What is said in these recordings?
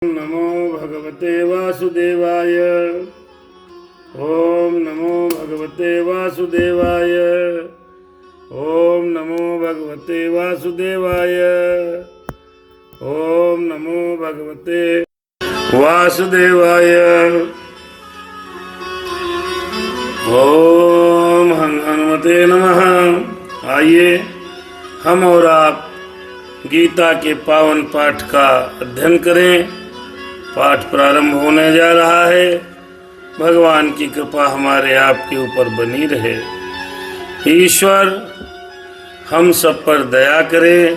नमो भगवते वासुदेवाय। ओम नमो भगवते वासुदेवाय। ओम नमो भगवते वासुदेवाय। ओम नमो भगवते वासुदेवाय। ओम हनुमते नमः। आइए हम और आप गीता के पावन पाठ का अध्ययन करें। पाठ प्रारंभ होने जा रहा है। भगवान की कृपा हमारे आपके ऊपर बनी रहे। ईश्वर हम सब पर दया करे।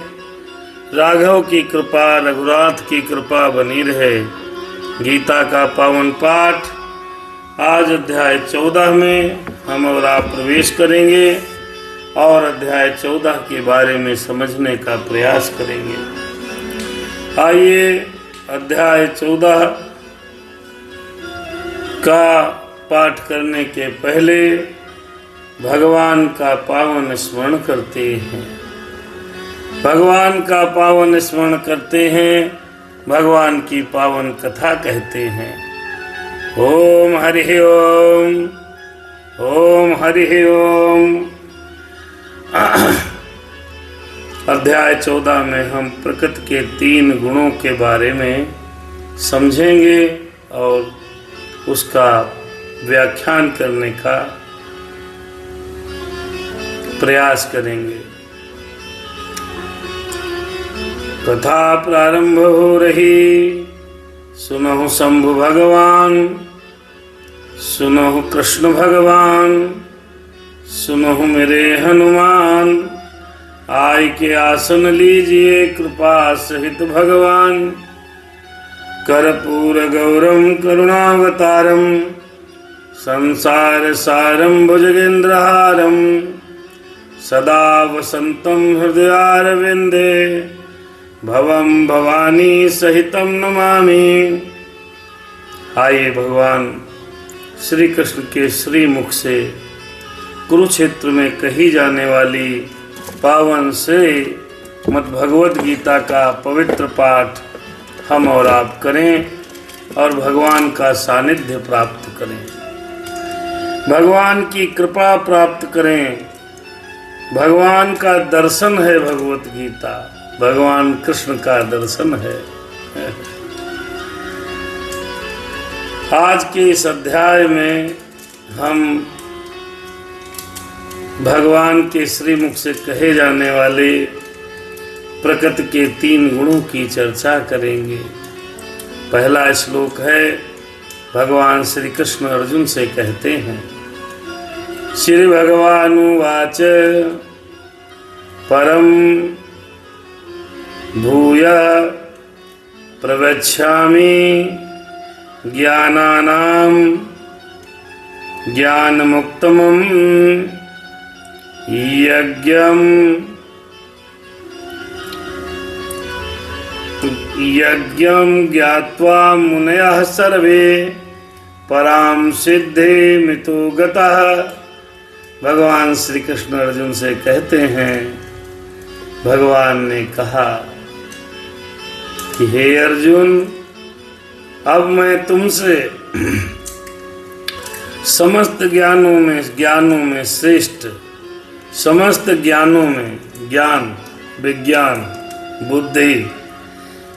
राघव की कृपा, रघुनाथ की कृपा बनी रहे। गीता का पावन पाठ आज अध्याय 14 में हम और आप प्रवेश करेंगे और अध्याय 14 के बारे में समझने का प्रयास करेंगे। आइए अध्याय 14 का पाठ करने के पहले भगवान का पावन स्मरण करते हैं। भगवान का पावन स्मरण करते हैं, भगवान की पावन कथा कहते हैं। ओम हरि ओम। ओम हरि ओम। अध्याय 14 में हम प्रकृति के 3 गुणों के बारे में समझेंगे और उसका व्याख्यान करने का प्रयास करेंगे। कथा प्रारंभ हो रही। सुनहु शंभु भगवान, सुनहु कृष्ण भगवान, सुनहु मेरे हनुमान। आय के आसन लीजिए कृपा सहित भगवान। कर्पूर गौरम करुणावतारम, संसार सारम भुजगेंद्रहारम। सदा वसंतम हृदयारविंदे, भवम भवानी सहितम नमामि। आइए भगवान श्री कृष्ण के श्री मुख से कुरुक्षेत्र में कही जाने वाली पावन से मद्भगवत गीता का पवित्र पाठ हम और आप करें और भगवान का सानिध्य प्राप्त करें, भगवान की कृपा प्राप्त करें। भगवान का दर्शन है भगवत गीता, भगवान कृष्ण का दर्शन है। आज के इस अध्याय में हम भगवान के श्रीमुख से कहे जाने वाले प्रकृति के 3 गुणों की चर्चा करेंगे। पहला श्लोक है, भगवान श्री कृष्ण अर्जुन से कहते हैं। श्री भगवानुवाच परम भूय प्रवक्ष्यामि ज्ञानानां ज्ञानमुत्तमम् यज्ञं ज्ञात्वा मुनयः सर्वे परां सिद्धिमितो गतः। भगवान श्री कृष्ण अर्जुन से कहते हैं, भगवान ने कहा कि हे अर्जुन, अब मैं तुमसे समस्त ज्ञानों में श्रेष्ठ, समस्त ज्ञानों में ज्ञान, विज्ञान, बुद्धि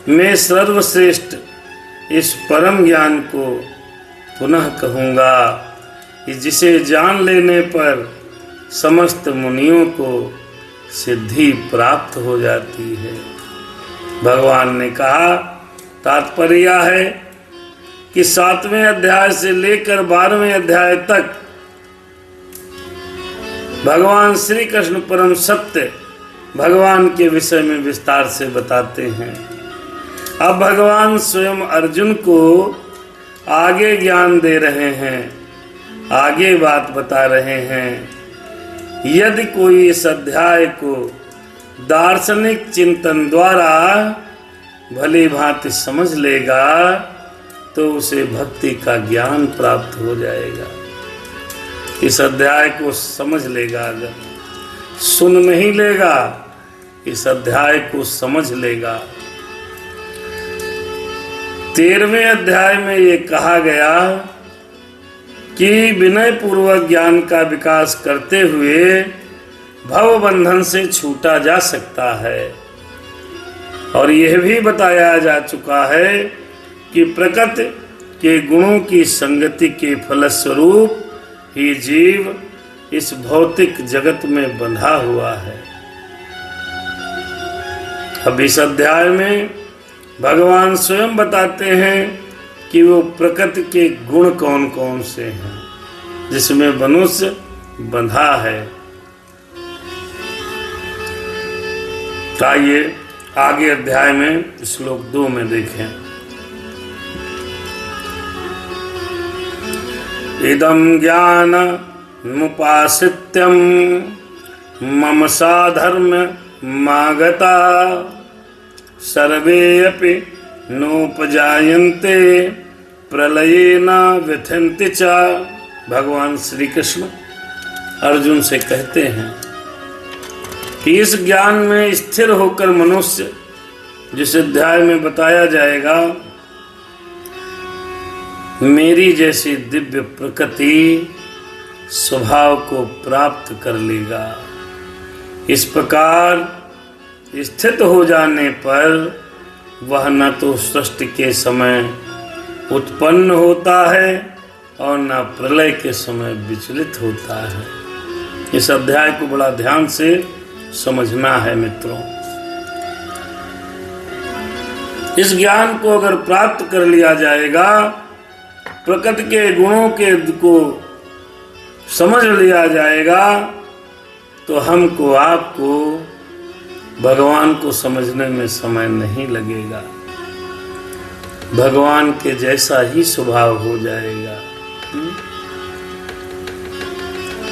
में सर्वश्रेष्ठ इस परम ज्ञान को पुनः कहूँगा कि जिसे जान लेने पर समस्त मुनियों को सिद्धि प्राप्त हो जाती है। भगवान ने कहा, तात्पर्य है कि 7वें अध्याय से लेकर 12वें अध्याय तक भगवान श्री कृष्ण परम सत्य भगवान के विषय में विस्तार से बताते हैं। अब भगवान स्वयं अर्जुन को आगे ज्ञान दे रहे हैं, आगे बात बता रहे हैं। यदि कोई इस अध्याय को दार्शनिक चिंतन द्वारा भली भांति समझ लेगा तो उसे भक्ति का ज्ञान प्राप्त हो जाएगा। इस अध्याय को समझ लेगा, अगर सुन नहीं लेगा, इस अध्याय को समझ लेगा 13वें अध्याय में ये कहा गया कि विनय पूर्वक ज्ञान का विकास करते हुए भव बंधन से छूटा जा सकता है। और यह भी बताया जा चुका है कि प्रकृति के गुणों की संगति के फलस्वरूप ही जीव इस भौतिक जगत में बंधा हुआ है। अब इस अध्याय में भगवान स्वयं बताते हैं कि वो प्रकृति के गुण कौन कौन से हैं जिसमें मनुष्य बंधा है। आइए आगे अध्याय में श्लोक 2 में देखें। इदं ज्ञान मुपासित्यम मम साधर्म मागता सर्वे अपि नोपजायन्ते प्रलयेन व्यथन्ति च। भगवान श्री कृष्ण अर्जुन से कहते हैं कि इस ज्ञान में स्थिर होकर मनुष्य, जिस अध्याय में बताया जाएगा, मेरी जैसी दिव्य प्रकृति स्वभाव को प्राप्त कर लेगा। इस प्रकार स्थित हो जाने पर वह न तो सृष्टि के समय उत्पन्न होता है और न प्रलय के समय विचलित होता है। इस अध्याय को बड़ा ध्यान से समझना है मित्रों। इस ज्ञान को अगर प्राप्त कर लिया जाएगा, प्रकृति के गुणों को समझ लिया जाएगा, तो हमको आपको भगवान को समझने में समय नहीं लगेगा। भगवान के जैसा ही स्वभाव हो जाएगा।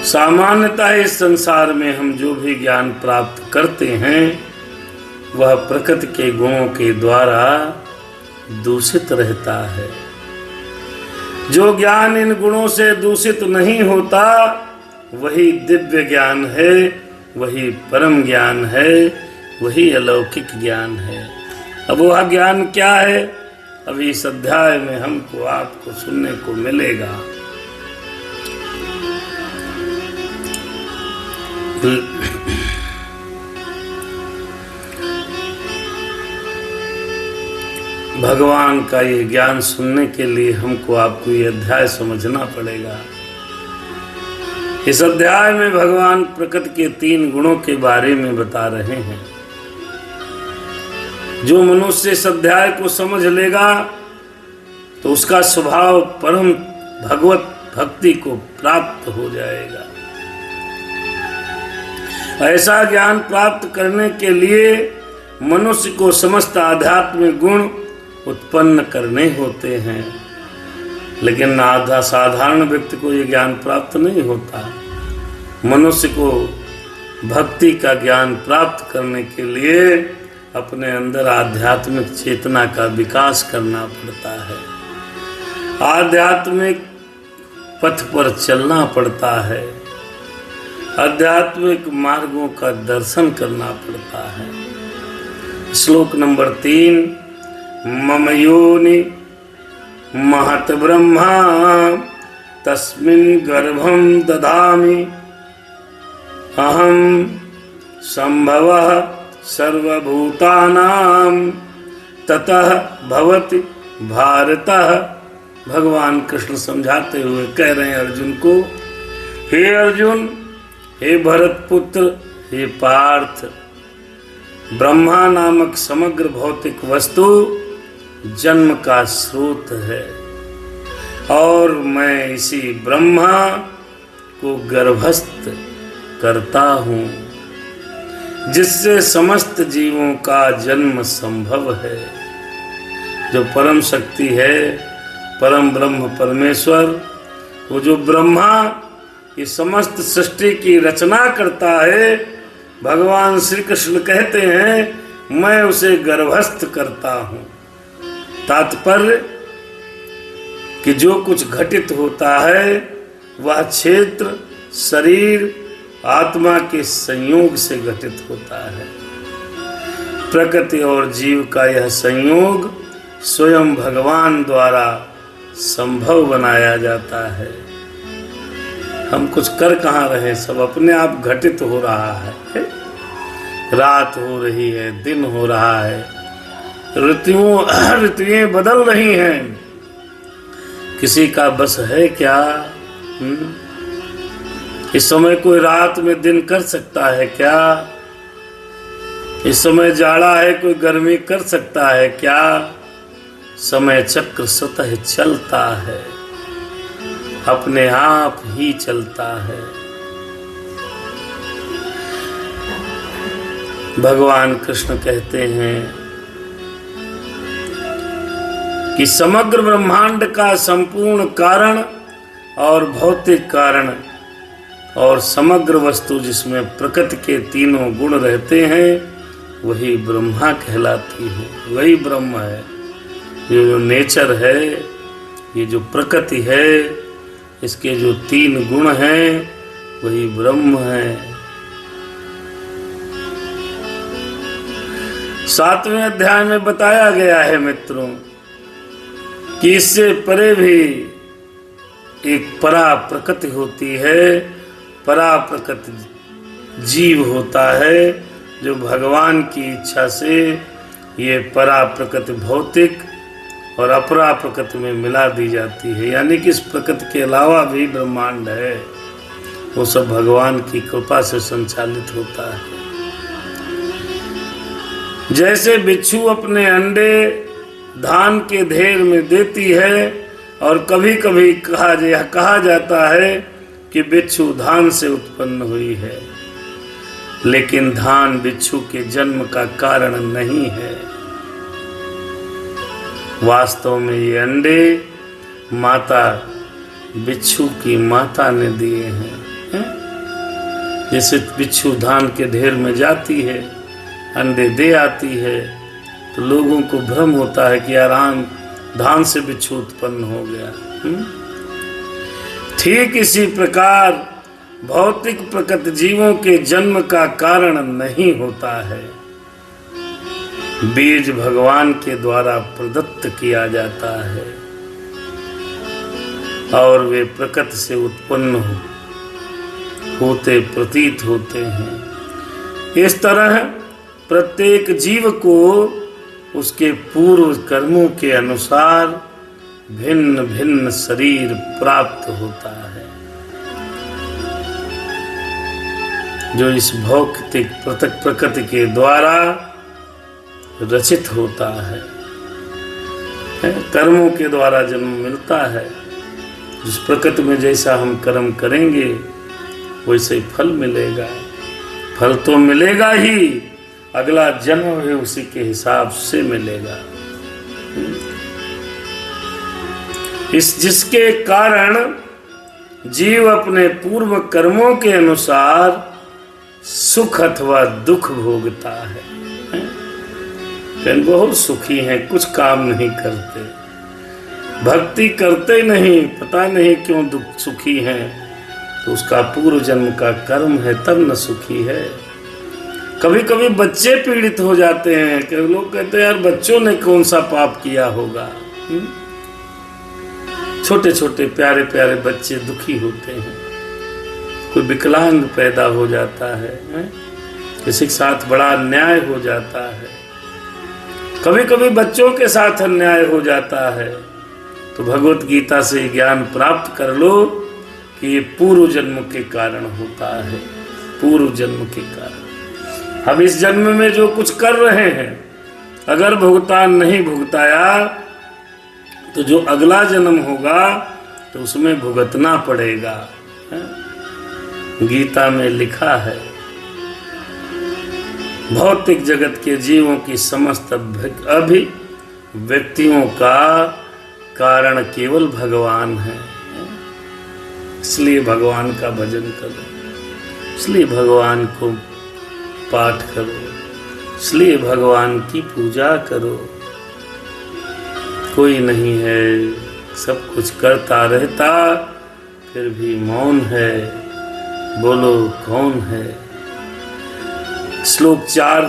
सामान्यतः इस संसार में हम जो भी ज्ञान प्राप्त करते हैं वह प्रकृति के गुणों के द्वारा दूषित रहता है। जो ज्ञान इन गुणों से दूषित नहीं होता वही दिव्य ज्ञान है, वही परम ज्ञान है, वही अलौकिक ज्ञान है। अब वह ज्ञान क्या है, अभी इस अध्याय में हमको आपको सुनने को मिलेगा। भगवान का ये ज्ञान सुनने के लिए हमको आपको ये अध्याय समझना पड़ेगा। इस अध्याय में भगवान प्रकृति के 3 गुणों के बारे में बता रहे हैं। जो मनुष्य इस अध्याय को समझ लेगा तो उसका स्वभाव परम भगवत भक्ति को प्राप्त हो जाएगा। ऐसा ज्ञान प्राप्त करने के लिए मनुष्य को समस्त आध्यात्मिक गुण उत्पन्न करने होते हैं, लेकिन आधा साधारण व्यक्ति को ये ज्ञान प्राप्त नहीं होता। मनुष्य को भक्ति का ज्ञान प्राप्त करने के लिए अपने अंदर आध्यात्मिक चेतना का विकास करना पड़ता है, आध्यात्मिक पथ पर चलना पड़ता है, आध्यात्मिक मार्गों का दर्शन करना पड़ता है। श्लोक नंबर 3, मम योनि महत ब्रह्मा तस्मिन् गर्भं दधामि अहं संभवः सर्वभूतानां ततः भवति भारतः। भगवान कृष्ण समझाते हुए कह रहे हैं अर्जुन को, हे अर्जुन, हे भरत पुत्र, हे पार्थ, ब्रह्मा नामक समग्र भौतिक वस्तु जन्म का स्रोत है और मैं इसी ब्रह्मा को गर्भस्थ करता हूँ, जिससे समस्त जीवों का जन्म संभव है। जो परम शक्ति है, परम ब्रह्म परमेश्वर, वो जो ब्रह्मा ये समस्त सृष्टि की रचना करता है, भगवान श्री कृष्ण कहते हैं मैं उसे गर्भस्थ करता हूँ। तात्पर्य कि जो कुछ घटित होता है वह क्षेत्र शरीर आत्मा के संयोग से घटित होता है। प्रकृति और जीव का यह संयोग स्वयं भगवान द्वारा संभव बनाया जाता है। हम कुछ कर कहाँ रहे, सब अपने आप घटित हो रहा है। रात हो रही है, दिन हो रहा है, ऋतुएं बदल रही हैं। किसी का बस है क्या? इस समय कोई रात में दिन कर सकता है क्या? इस समय जाड़ा है, कोई गर्मी कर सकता है क्या? समय चक्र स्वतः चलता है, अपने आप ही चलता है। भगवान कृष्ण कहते हैं कि समग्र ब्रह्मांड का संपूर्ण कारण और भौतिक कारण और समग्र वस्तु जिसमें प्रकृति के तीनों गुण रहते हैं वही ब्रह्मा कहलाती है, वही ब्रह्म है। ये जो नेचर है, ये जो प्रकृति है, इसके जो तीन गुण हैं वही ब्रह्म है। 7वें अध्याय में बताया गया है मित्रों कि इससे परे भी एक परा प्रकृति होती है, परा प्रकृति जीव होता है जो भगवान की इच्छा से ये परा प्रकृति भौतिक और अपरा प्रकृति में मिला दी जाती है। यानी कि इस प्रकृति के अलावा भी ब्रह्मांड है, वो सब भगवान की कृपा से संचालित होता है। जैसे बिच्छू अपने अंडे धान के ढेर में देती है और कभी कभी कहा जाता है कि बिच्छू धान से उत्पन्न हुई है, लेकिन धान बिच्छू के जन्म का कारण नहीं है। वास्तव में ये अंडे माता बिच्छू की माता ने दिए हैं। जैसे बिच्छू धान के ढेर में जाती है, अंडे दे आती है, तो लोगों को भ्रम होता है कि यार धान से बिच्छू उत्पन्न हो गया। ठीक इसी प्रकार भौतिक प्रकृति जीवों के जन्म का कारण नहीं होता है, बीज भगवान के द्वारा प्रदत्त किया जाता है और वे प्रकृति से उत्पन्न होते प्रतीत होते हैं। इस तरह प्रत्येक जीव को उसके पूर्व कर्मों के अनुसार भिन्न भिन्न शरीर प्राप्त होता है, जो इस भौतिक प्रकृति के द्वारा रचित होता है। कर्मों के द्वारा जन्म मिलता है। जिस प्रकृति में जैसा हम कर्म करेंगे वैसे ही फल मिलेगा। फल तो मिलेगा ही, अगला जन्म भी उसी के हिसाब से मिलेगा। जिसके कारण जीव अपने पूर्व कर्मों के अनुसार सुख अथवा दुख भोगता है। बहुत सुखी हैं, कुछ काम नहीं करते, भक्ति करते नहीं, पता नहीं क्यों दुख सुखी हैं, तो उसका पूर्व जन्म का कर्म है, तब न सुखी है। कभी कभी बच्चे पीड़ित हो जाते हैं कि लोग कहते हैं यार बच्चों ने कौन सा पाप किया होगा। छोटे छोटे प्यारे प्यारे बच्चे दुखी होते हैं, कोई विकलांग पैदा हो जाता है, किसी के साथ बड़ा अन्याय हो जाता है, कभी कभी बच्चों के साथ अन्याय हो जाता है। तो भगवत गीता से ज्ञान प्राप्त कर लो कि ये पूर्व जन्म के कारण होता है, पूर्व जन्म के कारण। हम इस जन्म में जो कुछ कर रहे हैं, अगर भुगतान नहीं भुगताया तो जो अगला जन्म होगा तो उसमें भुगतना पड़ेगा। गीता में लिखा है भौतिक जगत के जीवों की समस्त अभिव्यक्तियों का कारण केवल भगवान है। इसलिए भगवान का भजन करो, इसलिए भगवान को पाठ करो, इसलिए भगवान की पूजा करो। कोई नहीं है, सब कुछ करता रहता फिर भी मौन है, बोलो कौन है। श्लोक 4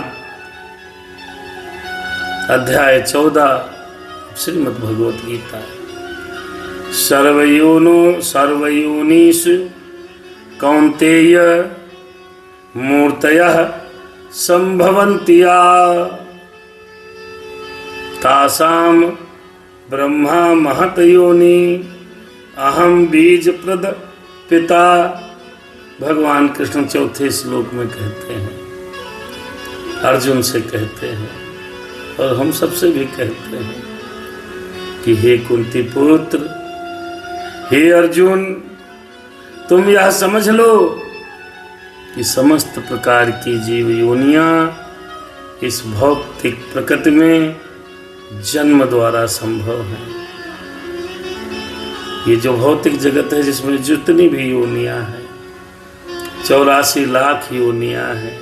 अध्याय 14 श्रीमद् भगवत गीता। सर्वयोनिषु कौन्तेय मूर्तयः संभवन्ति या तासाम ब्रह्मा महत योनि अहम बीज प्रद पिता। भगवान कृष्ण चौथे श्लोक में कहते हैं, अर्जुन से कहते हैं और हम सबसे भी कहते हैं कि हे कुंती पुत्र, हे अर्जुन, तुम यह समझ लो कि समस्त प्रकार की जीव योनियां इस भौतिक प्रकृति में जन्म द्वारा संभव है। ये जो भौतिक जगत है जिसमें जितनी भी योनियां हैं, 84 लाख योनियां हैं,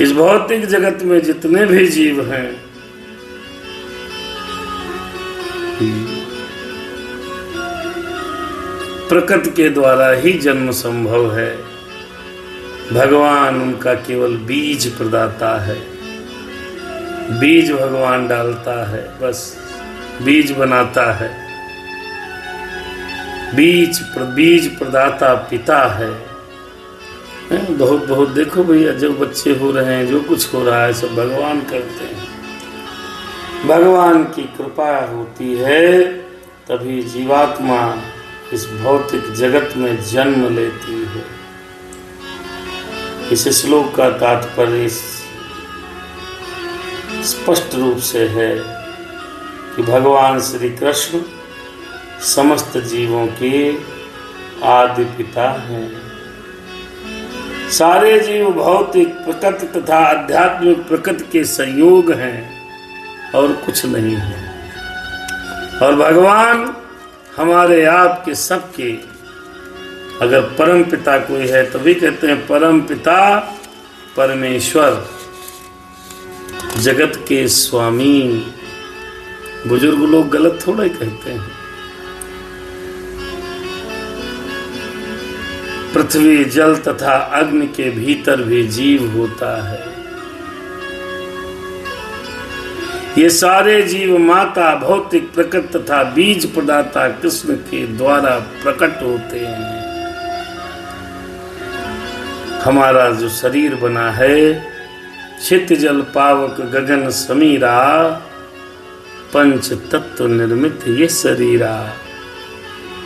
इस भौतिक जगत में जितने भी जीव हैं, प्रकृति के द्वारा ही जन्म संभव है। भगवान उनका केवल बीज प्रदाता है। बीज भगवान डालता है, बस बीज बनाता है। बीज प्रदाता पिता है। बहुत बहुत देखो भैया, जो बच्चे हो रहे हैं, जो कुछ हो रहा है, सब भगवान करते हैं। भगवान की कृपा होती है तभी जीवात्मा इस भौतिक जगत में जन्म लेती है। इस श्लोक का तात्पर्य स्पष्ट रूप से है कि भगवान श्री कृष्ण समस्त जीवों के आदि पिता हैं। सारे जीव भौतिक प्रकृति तथा आध्यात्मिक प्रकृति के संयोग हैं और कुछ नहीं है। और भगवान हमारे आपके सबके, अगर परम पिता कोई है तो भी कहते हैं परम पिता परमेश्वर, जगत के स्वामी। बुजुर्ग लोग गलत थोड़ा ही कहते हैं। पृथ्वी जल तथा अग्नि के भीतर भी जीव होता है। ये सारे जीव माता भौतिक प्रकृति तथा बीज प्रदाता कृष्ण के द्वारा प्रकट होते हैं। हमारा जो शरीर बना है, छित जल पावक गगन समीरा, पंच तत्व निर्मित ये शरीरा।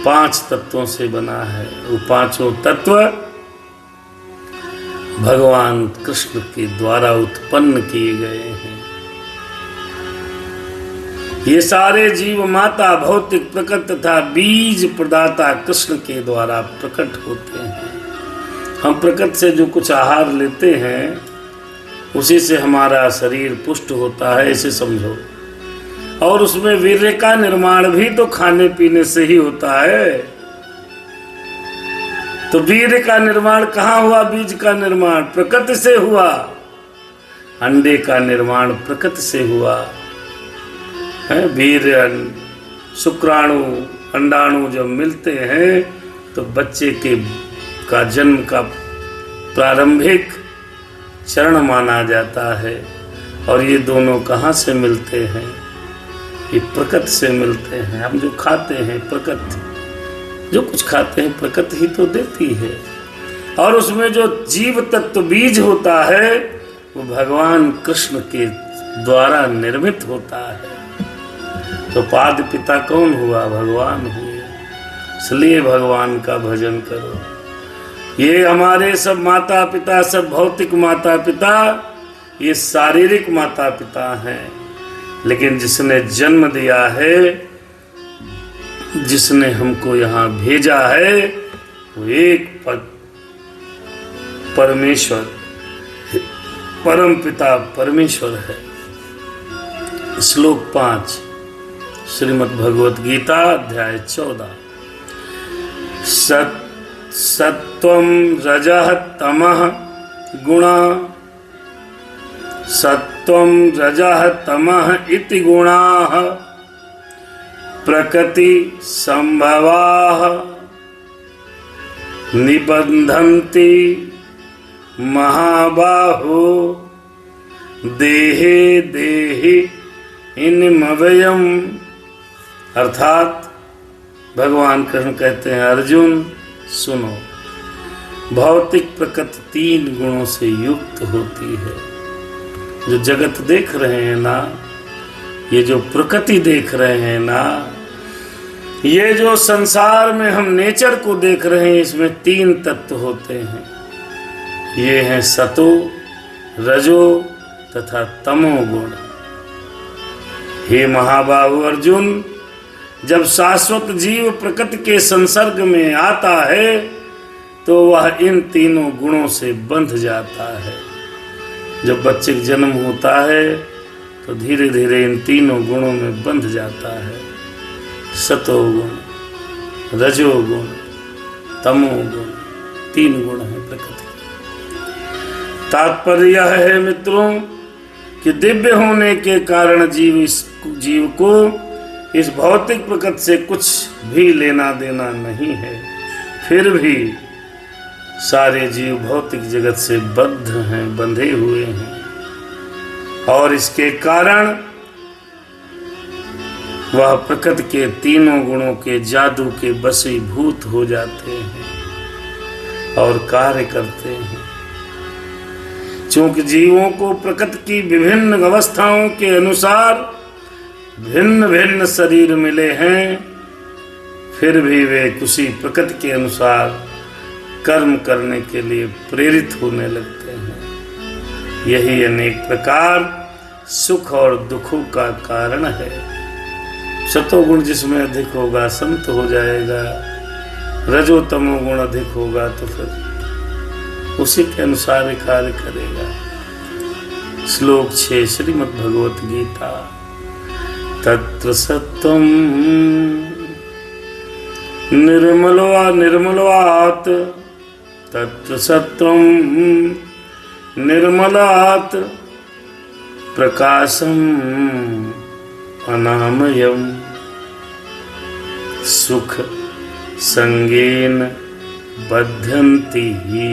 5 तत्वों से बना है। वो 5 तत्व भगवान कृष्ण के द्वारा उत्पन्न किए गए हैं। ये सारे जीव माता भौतिक प्रकृति तथा बीज प्रदाता कृष्ण के द्वारा प्रकट होते हैं। हम प्रकृति से जो कुछ आहार लेते हैं उसी से हमारा शरीर पुष्ट होता है, इसे समझो। और उसमें वीर्य का निर्माण भी तो खाने पीने से ही होता है। तो वीर्य का निर्माण कहाँ हुआ? बीज का निर्माण प्रकृति से हुआ। अंडे का निर्माण प्रकृति से हुआ है। वीर्य शुक्राणु अंडाणु जब मिलते हैं तो बच्चे का जन्म का प्रारंभिक चरण माना जाता है। और ये दोनों कहाँ से मिलते हैं? ये प्रकृति से मिलते हैं। हम जो खाते हैं प्रकृति, जो कुछ खाते हैं प्रकृति ही तो देती है। और उसमें जो जीव तत्व बीज होता है वो भगवान कृष्ण के द्वारा निर्मित होता है। तो पाद पिता कौन हुआ? भगवान हुए। इसलिए भगवान का भजन करो। ये हमारे सब माता पिता, सब भौतिक माता पिता, ये शारीरिक माता पिता हैं। लेकिन जिसने जन्म दिया है, जिसने हमको यहाँ भेजा है, वो एक परमेश्वर, परम पिता परमेश्वर है। श्लोक 5 श्रीमद् भगवत गीता अध्याय 14। सत्वं रजः तमः गुणा, सत्वं रजः तमः इति गुणाः प्रकृति संभवाः निबन्धन्ति महाबाहो देहे देहि इनमव्ययम, अर्थात भगवान कृष्ण कहते हैं अर्जुन सुनो, भौतिक प्रकृति 3 गुणों से युक्त होती है। जो जगत देख रहे हैं ना, ये जो प्रकृति देख रहे हैं ना, ये जो संसार में हम नेचर को देख रहे हैं, इसमें 3 तत्व होते हैं। ये हैं सतो, रजो तथा तमो गुण। हे महाबाहु अर्जुन, जब शाश्वत जीव प्रकृति के संसर्ग में आता है तो वह इन 3 गुणों से बंध जाता है। जब बच्चे का जन्म होता है तो धीरे धीरे इन 3 गुणों में बंध जाता है। सतोगुण, रजोगुण, तमोगुण, 3 गुण है प्रकृति। तात्पर्य यह है मित्रों कि दिव्य होने के कारण जीव को इस भौतिक प्रकृति से कुछ भी लेना देना नहीं है, फिर भी सारे जीव भौतिक जगत से बद्ध हैं, बंधे हुए हैं, और इसके कारण वह प्रकृति के 3 गुणों के जादू के वशीभूत हो जाते हैं और कार्य करते हैं। क्योंकि जीवों को प्रकृति की विभिन्न अवस्थाओं के अनुसार भिन्न भिन्न शरीर मिले हैं, फिर भी वे उसी प्रकृति के अनुसार कर्म करने के लिए प्रेरित होने लगते हैं। यही अनेक प्रकार सुख और दुखों का कारण है। सतोगुण जिसमें अधिक होगा संत हो जाएगा, रजोतमो गुण अधिक होगा तो फिर उसी के अनुसार कार्य करेगा। श्लोक 6 श्रीमद् भगवत गीता। तत्र सत्वं निर्मलवात्, तत्र सत्वं निर्मलात्, प्रकाशम अनामयम्, सुख संगेन बध्यन्ति ही,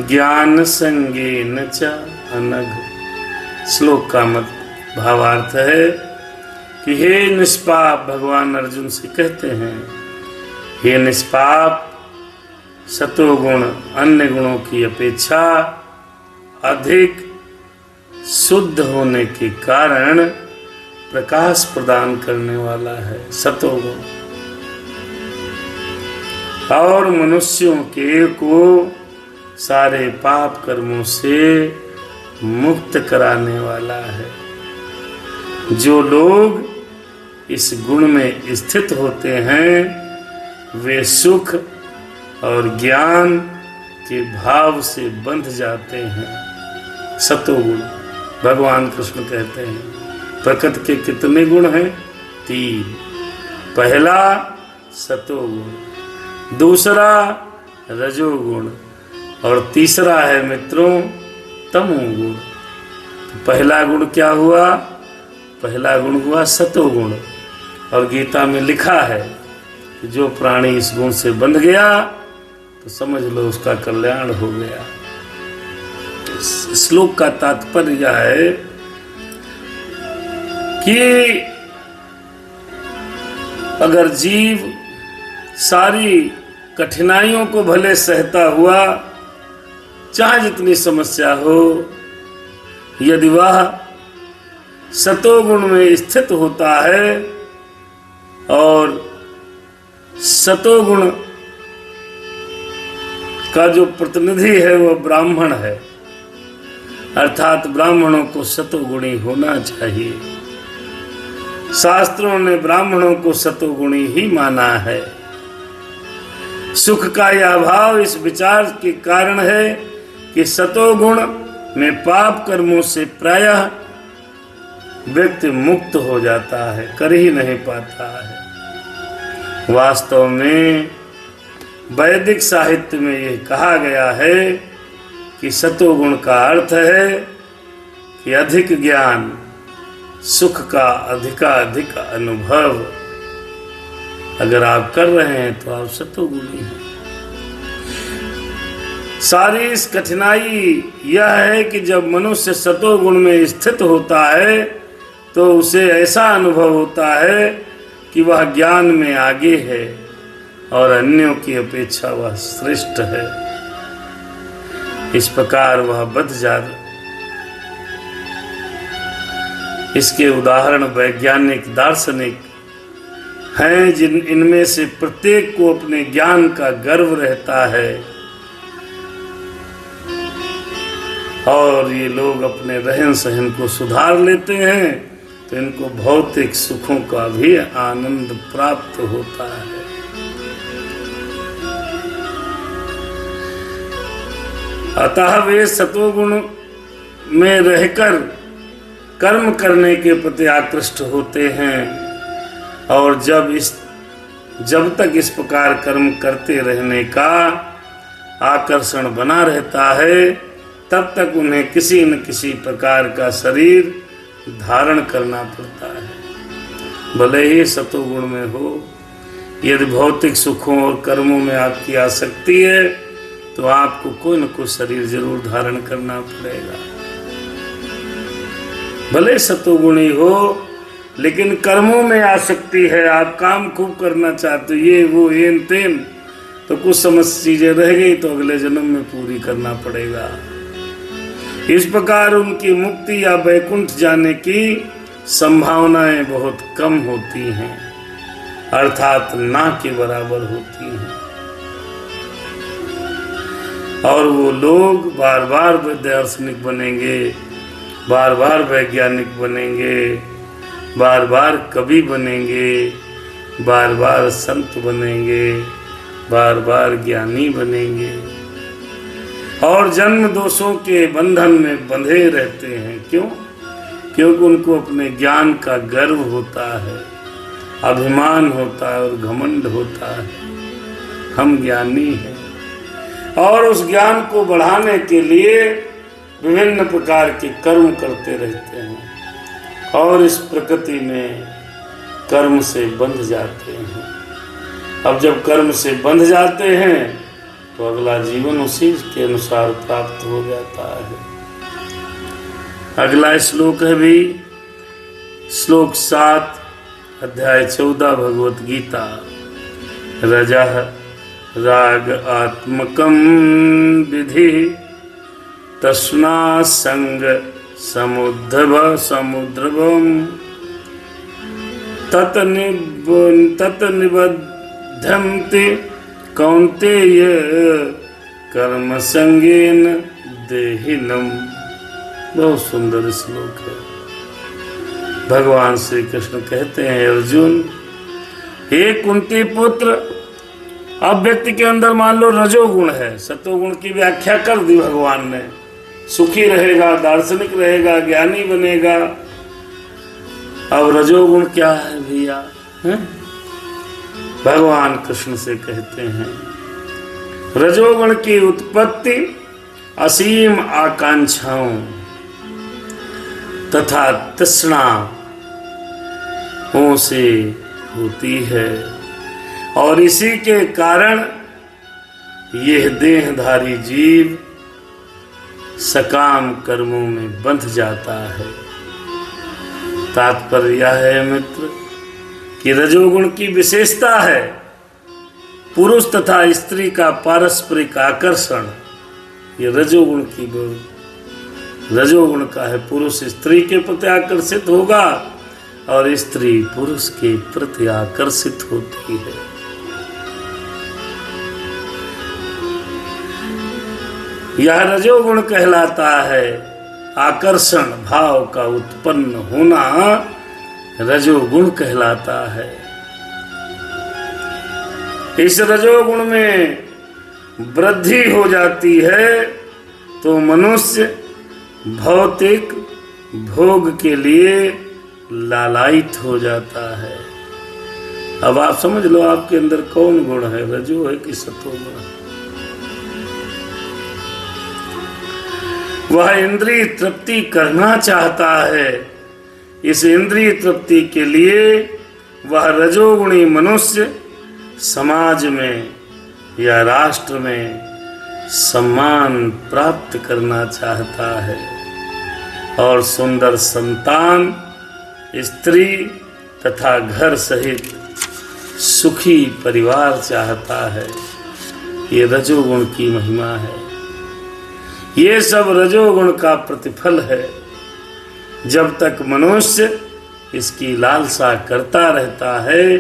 ज्ञान संगेन च अनघ। श्लोक का भावार्थ है कि हे निष्पाप, भगवान अर्जुन से कहते हैं, हे निष्पाप, सतोगुण अन्य गुणों की अपेक्षा अधिक शुद्ध होने के कारण प्रकाश प्रदान करने वाला है सतोगुण, और मनुष्यों को सारे पाप कर्मों से मुक्त कराने वाला है। जो लोग इस गुण में स्थित होते हैं वे सुख और ज्ञान के भाव से बंध जाते हैं। सतोगुण, भगवान कृष्ण कहते हैं प्रकृति के कितने गुण हैं? 3। पहला सतोगुण, दूसरा रजोगुण, और तीसरा है मित्रों तमोगुण। पहला गुण क्या हुआ? पहला गुण हुआ सतोगुण, और गीता में लिखा है कि जो प्राणी इस गुण से बंध गया तो समझ लो उसका कल्याण हो गया। श्लोक का तात्पर्य यह है कि अगर जीव सारी कठिनाइयों को भले सहता हुआ, चाहे जितनी समस्या हो, यदि वह सतोगुण में स्थित होता है और सतोगुण का जो प्रतिनिधि है वह ब्राह्मण है, अर्थात ब्राह्मणों को सतोगुणी होना चाहिए। शास्त्रों ने ब्राह्मणों को सतोगुणी ही माना है। सुख का यह भाव इस विचार के कारण है कि सतोगुण में पाप कर्मों से प्रायः व्यक्ति मुक्त हो जाता है, कर ही नहीं पाता है। वास्तव में वैदिक साहित्य में यह कहा गया है कि सतोगुण का अर्थ है कि अधिक ज्ञान, सुख का अधिकाधिक अनुभव अगर आप कर रहे हैं तो आप सतोगुणी हैं। सारी इस कठिनाई यह है कि जब मनुष्य सतोगुण में स्थित होता है तो उसे ऐसा अनुभव होता है कि वह ज्ञान में आगे है और अन्यों की अपेक्षा वह श्रेष्ठ है। इस प्रकार वह बद जाता। इसके उदाहरण वैज्ञानिक, दार्शनिक हैं, इनमें से प्रत्येक को अपने ज्ञान का गर्व रहता है और ये लोग अपने रहन सहन को सुधार लेते हैं तो इनको भौतिक सुखों का भी आनंद प्राप्त होता है। अतः वे सतोगुण में रहकर कर्म करने के प्रति आकृष्ट होते हैं और जब तक इस प्रकार कर्म करते रहने का आकर्षण बना रहता है तब तक उन्हें किसी न किसी प्रकार का शरीर धारण करना पड़ता है, भले ही सतोगुण में हो। यदि भौतिक सुखों और कर्मों में आपकी आसक्ति है तो आपको कोई न कोई शरीर जरूर धारण करना पड़ेगा। भले सतोगुणी हो लेकिन कर्मों में आसक्ति है, आप काम खूब करना चाहते हो, ये वो येन तेन, तो कुछ समझ चीजें रह गई तो अगले जन्म में पूरी करना पड़ेगा। इस प्रकार उनकी मुक्ति या वैकुंठ जाने की संभावनाएं बहुत कम होती हैं, अर्थात ना के बराबर होती हैं। और वो लोग बार बार दार्शनिक बनेंगे, बार बार वैज्ञानिक बनेंगे, बार बार कवि बनेंगे, बार बार संत बनेंगे, बार बार ज्ञानी बनेंगे और जन्म दोषों के बंधन में बंधे रहते हैं। क्यों? क्योंकि उनको अपने ज्ञान का गर्व होता है, अभिमान होता है और घमंड होता है, हम ज्ञानी हैं। और उस ज्ञान को बढ़ाने के लिए विभिन्न प्रकार के कर्म करते रहते हैं और इस प्रकृति में कर्म से बंध जाते हैं। अब जब कर्म से बंध जाते हैं तो अगला जीवन उसी के अनुसार प्राप्त हो जाता है। अगला श्लोक है भी श्लोक 7 अध्याय 14 भगवत गीता। रजः राग आत्मकं विधि तस्मा संग समुद्रभम तत निबध्यन्ते कौन्तेय कर्म संगेन देहिनम। बहुत सुंदर श्लोक है। भगवान श्री कृष्ण कहते हैं, अर्जुन हे कुंती पुत्र, अब व्यक्ति के अंदर मान लो रजोगुण है, सतोगुण की व्याख्या कर दी भगवान ने। सुखी रहेगा, दार्शनिक रहेगा, ज्ञानी बनेगा। अब रजोगुण क्या है भैया? भगवान कृष्ण से कहते हैं, रजोगुण की उत्पत्ति असीम आकांक्षाओं तथा तृष्णाओं से होती है और इसी के कारण यह देहधारी जीव सकाम कर्मों में बंध जाता है। तात्पर्य यह है मित्र कि रजोगुण की विशेषता है पुरुष तथा स्त्री का पारस्परिक आकर्षण। ये रजोगुण का है, पुरुष स्त्री के प्रति आकर्षित होगा और स्त्री पुरुष के प्रति आकर्षित होती है। यह रजोगुण कहलाता है। आकर्षण भाव का उत्पन्न होना रजोगुण कहलाता है। इस रजोगुण में वृद्धि हो जाती है तो मनुष्य भौतिक भोग के लिए लालायित हो जाता है। अब आप समझ लो आपके अंदर कौन गुण है, रजो है कि सतोगुण है? वह इंद्रिय तृप्ति करना चाहता है। इस इंद्रिय तृप्ति के लिए वह रजोगुणी मनुष्य समाज में या राष्ट्र में सम्मान प्राप्त करना चाहता है और सुंदर संतान स्त्री तथा घर सहित सुखी परिवार चाहता है। ये रजोगुण की महिमा है। ये सब रजोगुण का प्रतिफल है। जब तक मनुष्य इसकी लालसा करता रहता है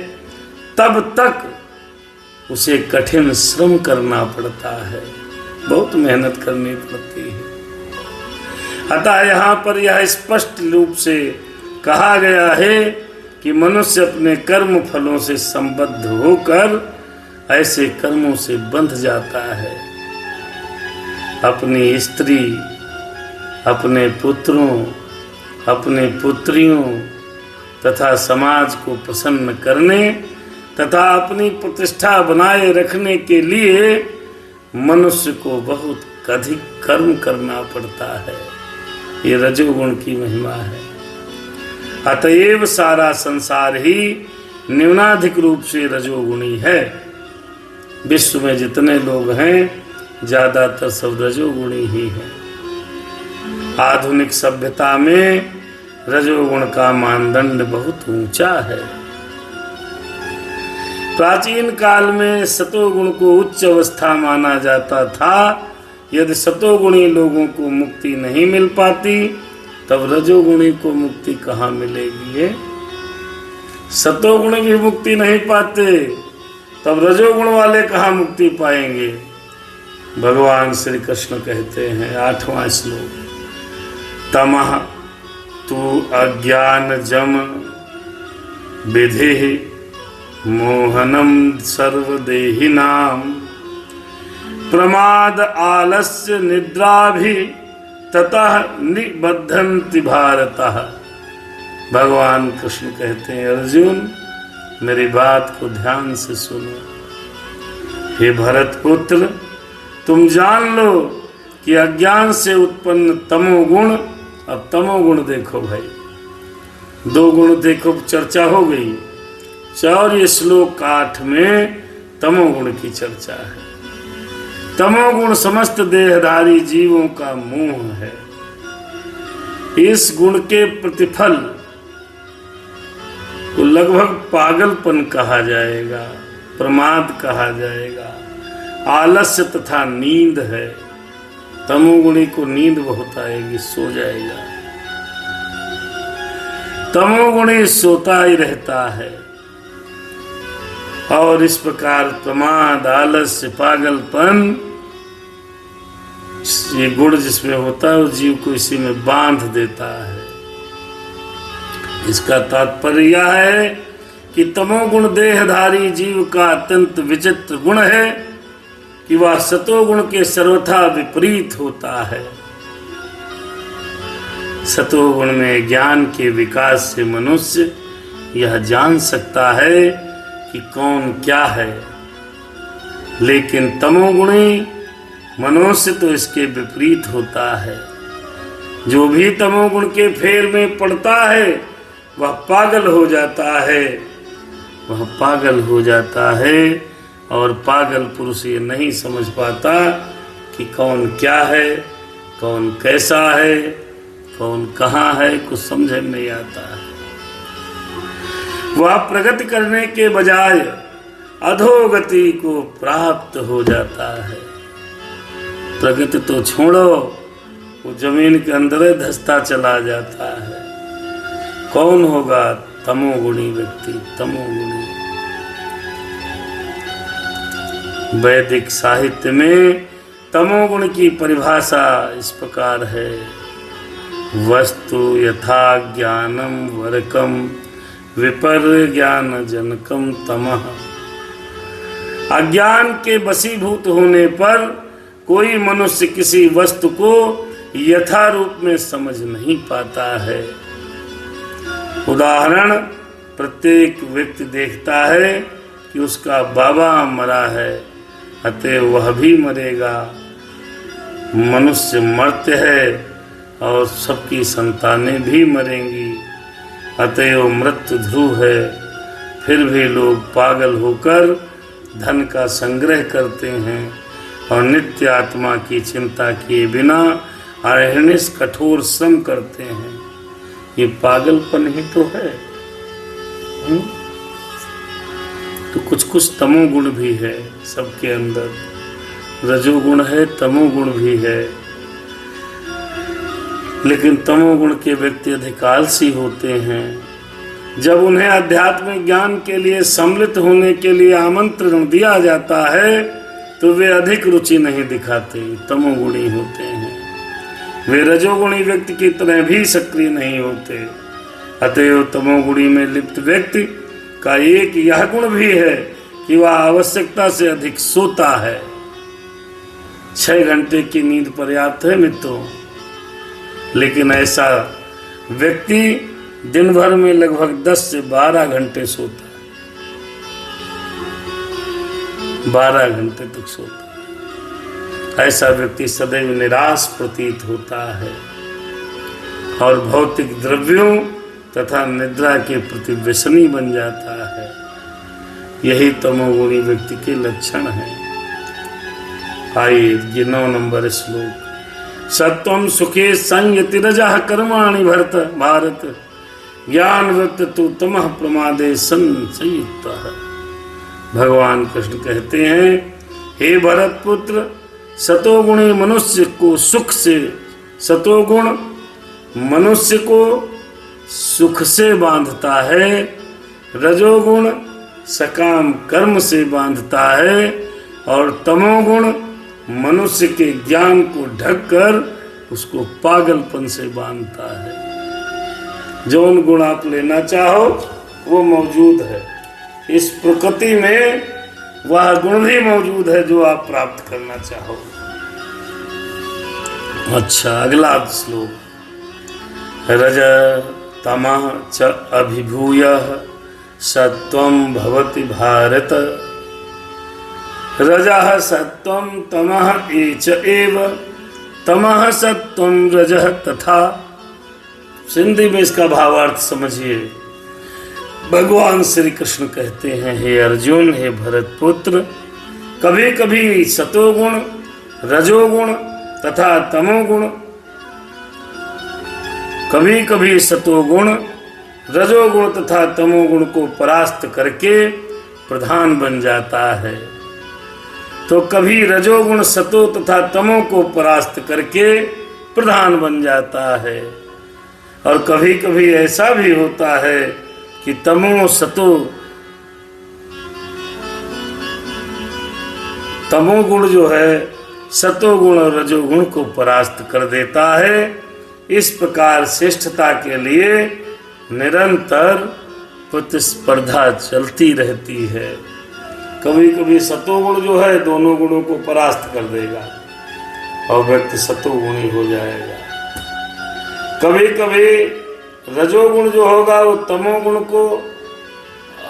तब तक उसे कठिन श्रम करना पड़ता है, बहुत मेहनत करनी पड़ती है। अतः यहाँ पर यह स्पष्ट रूप से कहा गया है कि मनुष्य अपने कर्म फलों से संबद्ध होकर ऐसे कर्मों से बंध जाता है। अपनी स्त्री, अपने पुत्रों, अपने पुत्रियों तथा समाज को प्रसन्न करने तथा अपनी प्रतिष्ठा बनाए रखने के लिए मनुष्य को बहुत अधिक कर्म करना पड़ता है। ये रजोगुण की महिमा है। अतएव सारा संसार ही न्यूनाधिक रूप से रजोगुणी है। विश्व में जितने लोग हैं ज्यादातर सब रजोगुणी ही हैं। आधुनिक सभ्यता में रजोगुण का मानदंड बहुत ऊंचा है। प्राचीन काल में सतोगुण को उच्च अवस्था माना जाता था। यदि सतोगुणी लोगों को मुक्ति नहीं मिल पाती तब रजोगुणी को मुक्ति कहाँ मिलेगी? सतोगुणी भी मुक्ति नहीं पाते तब रजोगुण वाले कहाँ मुक्ति पाएंगे? भगवान श्री कृष्ण कहते हैं 8वां श्लोक, तमः तु अज्ञान जम विधि मोहनम सर्वदेहिनाम प्रमाद आलस्य निद्रा भी ततः निबद्धन्ति भारतः। भगवान कृष्ण कहते हैं अर्जुन मेरी बात को ध्यान से सुनो। हे भरत पुत्र, तुम जान लो कि अज्ञान से उत्पन्न तमोगुण, अब तमोगुण देखो भाई, 2 गुण देखो, चर्चा हो गई। और ये श्लोक 8 में तमोगुण की चर्चा है। तमोगुण समस्त देहधारी जीवों का मोह है। इस गुण के प्रतिफल को लगभग पागलपन कहा जाएगा, प्रमाद कहा जाएगा, आलस्य तथा नींद है। तमोगुणी को नींद बहुत आएगी, सो जाएगा। तमोगुणी सोता ही रहता है। और इस प्रकार प्रमाद, आलस्य, पागलपन, ये गुण जिसमें होता है वो जीव को इसी में बांध देता है। इसका तात्पर्य यह है कि तमोगुण देहधारी जीव का अत्यंत विचित्र गुण है कि वह सतोगुण के सर्वथा विपरीत होता है। सतोगुण में ज्ञान के विकास से मनुष्य यह जान सकता है कि कौन क्या है, लेकिन तमोगुणी मनुष्य तो इसके विपरीत होता है। जो भी तमोगुण के फेर में पड़ता है वह पागल हो जाता है, वह पागल हो जाता है। और पागल पुरुष ये नहीं समझ पाता कि कौन क्या है, कौन कैसा है, कौन कहाँ है, कुछ समझ में नहीं आता है। वह प्रगति करने के बजाय अधोगति को प्राप्त हो जाता है। प्रगति तो छोड़ो, वो जमीन के अंदर धंसता चला जाता है। कौन होगा? तमोगुणी व्यक्ति, तमोगुणी। वैदिक साहित्य में तमोगुण की परिभाषा इस प्रकार है, वस्तु यथा ज्ञानम वरकम विपर्य ज्ञान जनकम तमः। अज्ञान के वशीभूत होने पर कोई मनुष्य किसी वस्तु को यथा रूप में समझ नहीं पाता है। उदाहरण, प्रत्येक व्यक्ति देखता है कि उसका बाबा मरा है, अतः वह भी मरेगा। मनुष्य मरते हैं और सबकी संतानें भी मरेंगी, अतएव मृत्यु ध्रुव है। फिर भी लोग पागल होकर धन का संग्रह करते हैं और नित्य आत्मा की चिंता किए बिना अहर्निश कठोर श्रम करते हैं। ये पागलपन ही तो है। तो कुछ कुछ तमोगुण भी है सबके अंदर, रजोगुण है, तमोगुण भी है। लेकिन तमोगुण के व्यक्ति अधिक आलसी होते हैं। जब उन्हें आध्यात्मिक ज्ञान के लिए सम्मिलित होने के लिए आमंत्रण दिया जाता है तो वे अधिक रुचि नहीं दिखाते, तमोगुणी होते हैं। वे रजोगुणी व्यक्ति की तरह भी सक्रिय नहीं होते। अतएव तमोगुणी में लिप्त व्यक्ति का एक यह गुण भी है कि वह आवश्यकता से अधिक सोता है। 6 घंटे की नींद पर्याप्त है मित्रों, लेकिन ऐसा व्यक्ति दिन भर में लगभग 10 से 12 घंटे सोता है, 12 घंटे तक सोता है। ऐसा व्यक्ति सदैव निराश प्रतीत होता है और भौतिक द्रव्यों तथा निद्रा के प्रति व्यसनी बन जाता है। यही तमोगुणी व्यक्ति के लक्षण हैं। आइए 9 नंबर श्लोक। सत्वं सुखे संयति रजः कर्माणि भारत ज्ञान वृत्त तो तमः प्रमादे संयुक्तः। भगवान कृष्ण कहते हैं, हे भरत पुत्र, सतोगुणी मनुष्य को सुख से, सतोगुण मनुष्य को सुख से बांधता है, रजोगुण सकाम कर्म से बांधता है और तमोगुण मनुष्य के ज्ञान को ढककर उसको पागलपन से बांधता है। जो उन गुण आप लेना चाहो वो मौजूद है इस प्रकृति में, वह गुण भी मौजूद है जो आप प्राप्त करना चाहो। अच्छा, अगला श्लोक। रज तमः च अभिभूय सत्वं भवति भारत। रजः सत्वं तमः एच एव, तमः सत्वं रजः तथा। सिंधी में इसका भावार्थ समझिए। भगवान श्री कृष्ण कहते हैं, हे अर्जुन, हे भरत पुत्र, कभी कभी सतोगुण, रजोगुण तथा तमोगुण, कभी कभी सतोगुण, रजोगुण तथा तमोगुण को परास्त करके प्रधान बन जाता है, तो कभी रजोगुण सतो तथा तमो को परास्त करके प्रधान बन जाता है। और कभी कभी ऐसा भी होता है कि तमो सतो, तमोगुण जो है सतोगुण और रजोगुण को परास्त कर देता है। इस प्रकार श्रेष्ठता के लिए निरंतर प्रतिस्पर्धा चलती रहती है। कभी कभी सतोगुण जो है दोनों गुणों को परास्त कर देगा और व्यक्ति सतोगुणी हो जाएगा। कभी कभी रजोगुण जो होगा वो तमोगुण को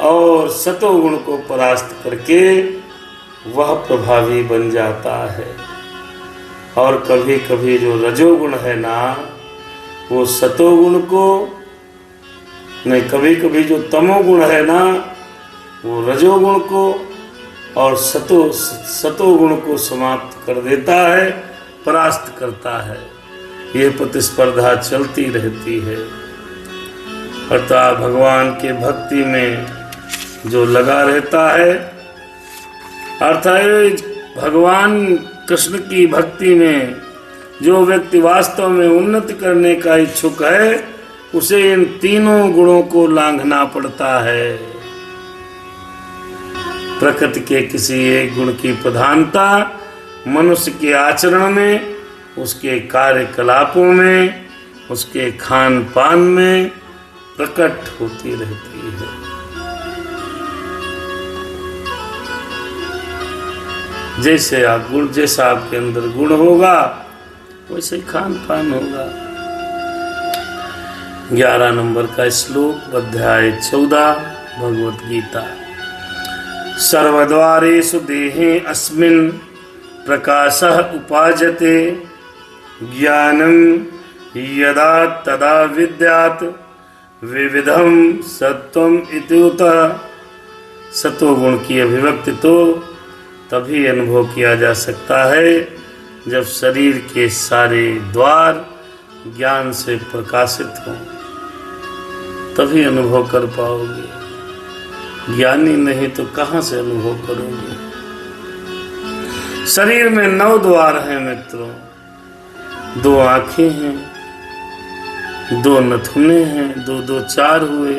और सतोगुण को परास्त करके वह प्रभावी बन जाता है। और कभी कभी जो रजोगुण है ना, वो सतोगुण को नहीं, कभी कभी जो तमोगुण है ना, वो रजोगुण को और सतोगुण को समाप्त कर देता है, परास्त करता है। ये प्रतिस्पर्धा चलती रहती है। अतः भगवान के भक्ति में जो लगा रहता है, अर्थात भगवान कृष्ण की भक्ति में जो व्यक्ति वास्तव में उन्नति करने का इच्छुक है, उसे इन तीनों गुणों को लांघना पड़ता है। प्रकृति के किसी एक गुण की प्रधानता मनुष्य के आचरण में, उसके कार्यकलापों में, उसके खान पान में प्रकट होती रहती है। जैसे आप गुण, जैसा आपके अंदर गुण होगा वैसे ही खान पान होगा। 11 नंबर का श्लोक, अध्याय 14 भगवत गीता। सर्वद्वारेषु देहे अस्मिन् प्रकाशः उपाजते, ज्ञानं यदा तदा विद्यात् विविधं सत्वम इति उतः। सत्वगुण की अभिव्यक्ति तो तभी अनुभव किया जा सकता है जब शरीर के सारे द्वार ज्ञान से प्रकाशित हों। तभी अनुभव कर पाओगे, ज्ञानी नहीं तो कहां से अनुभव करोगे। शरीर में 9 द्वार हैं मित्रों, 2 आंखें हैं, 2 नथुने हैं, 2 4 हुए,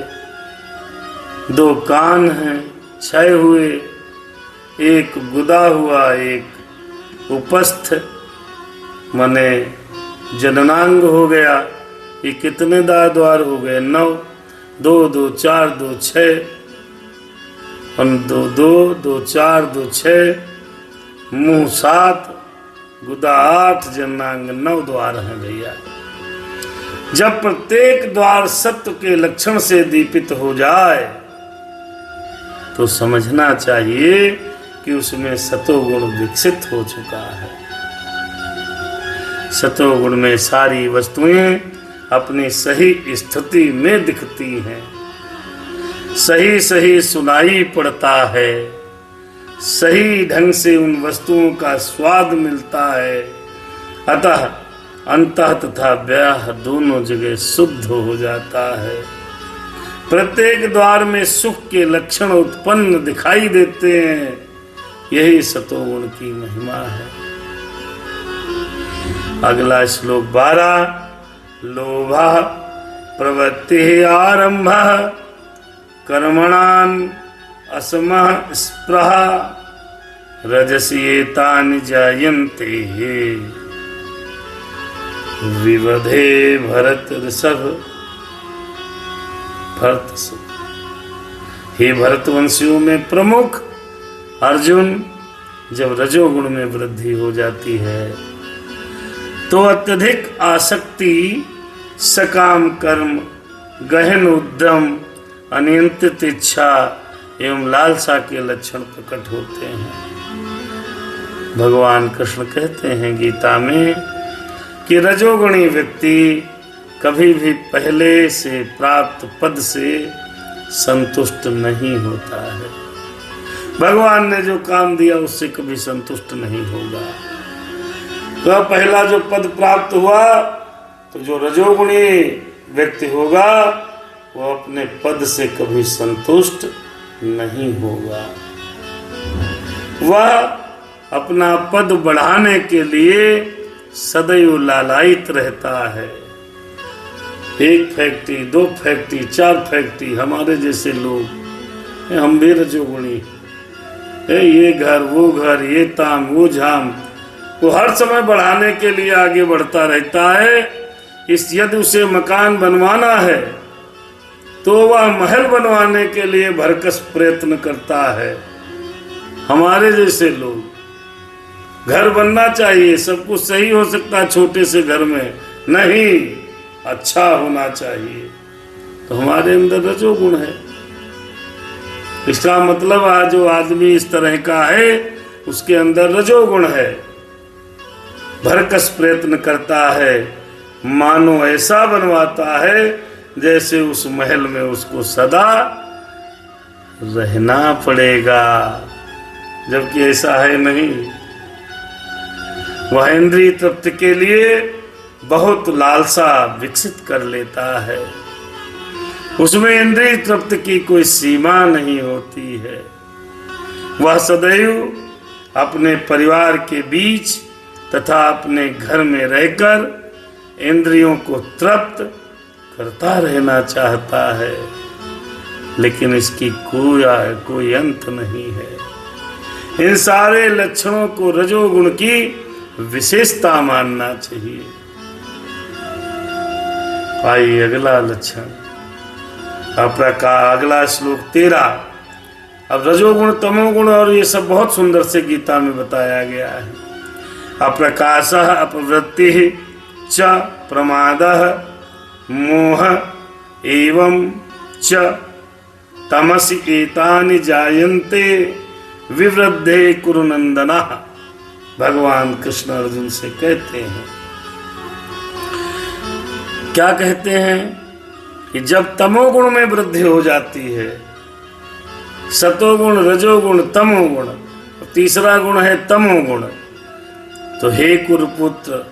2 कान हैं 6 हुए, 1 गुदा हुआ, 1 उपस्थ माने जननांग हो गया। ये कितने द्वार हो गए? 9, 2 2 4 2 6 और 2 2 2 4 2 6, मुंह 7, गुदा 8, जननांग 9 द्वार हैं भैया। जब प्रत्येक द्वार सत्व के लक्षण से दीपित हो जाए तो समझना चाहिए कि उसमें सतोगुण विकसित हो चुका है। सतोगुण में सारी वस्तुएं अपनी सही स्थिति में दिखती हैं, सही सही सुनाई पड़ता है, सही ढंग से उन वस्तुओं का स्वाद मिलता है। अतः अंतः तथा बाह्य दोनों जगह शुद्ध हो जाता है। प्रत्येक द्वार में सुख के लक्षण उत्पन्न दिखाई देते हैं। यही सतोगुण की महिमा है। अगला श्लोक 12, लोभा प्रवृत्ति आरंभ कर्मणान असमः स्पृह रजसी एतानि जायन्ते विवधे भरत ऋषभ भरत। हे भरतवंशियों में प्रमुख अर्जुन, जब रजोगुण में वृद्धि हो जाती है तो अत्यधिक आसक्ति, सकाम कर्म, गहन उद्यम, अनियंत्रित इच्छा एवं लालसा के लक्षण प्रकट होते हैं। भगवान कृष्ण कहते हैं गीता में कि रजोगुणी व्यक्ति कभी भी पहले से प्राप्त पद से संतुष्ट नहीं होता है। भगवान ने जो काम दिया उससे कभी संतुष्ट नहीं होगा। तो पहला जो पद प्राप्त हुआ तो जो रजोगुणी व्यक्ति होगा वो अपने पद से कभी संतुष्ट नहीं होगा। वह अपना पद बढ़ाने के लिए सदैव लालायित रहता है। 1 फैक्ट्री, 2 फैक्ट्री, 4 फैक्ट्री, हमारे जैसे लोग, हम भी रजोगुणी, ये घर वो घर, ये ताम वो झाम, वो हर समय बढ़ाने के लिए आगे बढ़ता रहता है। यदि उसे मकान बनवाना है तो वह महल बनवाने के लिए भरकस प्रयत्न करता है। हमारे जैसे लोग, घर बनना चाहिए, सब कुछ सही हो सकता है छोटे से घर में, नहीं, अच्छा होना चाहिए। तो हमारे अंदर रजोगुण है। इसका मतलब आज जो आदमी इस तरह का है उसके अंदर रजोगुण है। भरकस प्रयत्न करता है, मानो ऐसा बनवाता है जैसे उस महल में उसको सदा रहना पड़ेगा, जबकि ऐसा है नहीं। वह इंद्रिय तृप्ति के लिए बहुत लालसा विकसित कर लेता है। उसमें इंद्रिय तृप्ति की कोई सीमा नहीं होती है। वह सदैव अपने परिवार के बीच तथा अपने घर में रहकर इंद्रियों को तृप्त करता रहना चाहता है, लेकिन इसकी कोई अंत नहीं है। इन सारे लक्षणों को रजोगुण की विशेषता मानना चाहिए। आइए अगला लक्षण, अगला श्लोक 13। अब रजोगुण, तमोगुण और ये सब बहुत सुंदर से गीता में बताया गया है। अप्रकाशः अपवृत्तिः च प्रमादः मोह एवं च तमसि एतानि जायन्ते विवृद्धे कुरु नंदनः। भगवान कृष्ण अर्जुन से कहते हैं, क्या कहते हैं कि जब तमोगुण में वृद्धि हो जाती है, सतोगुण, रजोगुण, तमोगुण, तीसरा गुण है तमोगुण, तो हे कुरुपुत्र,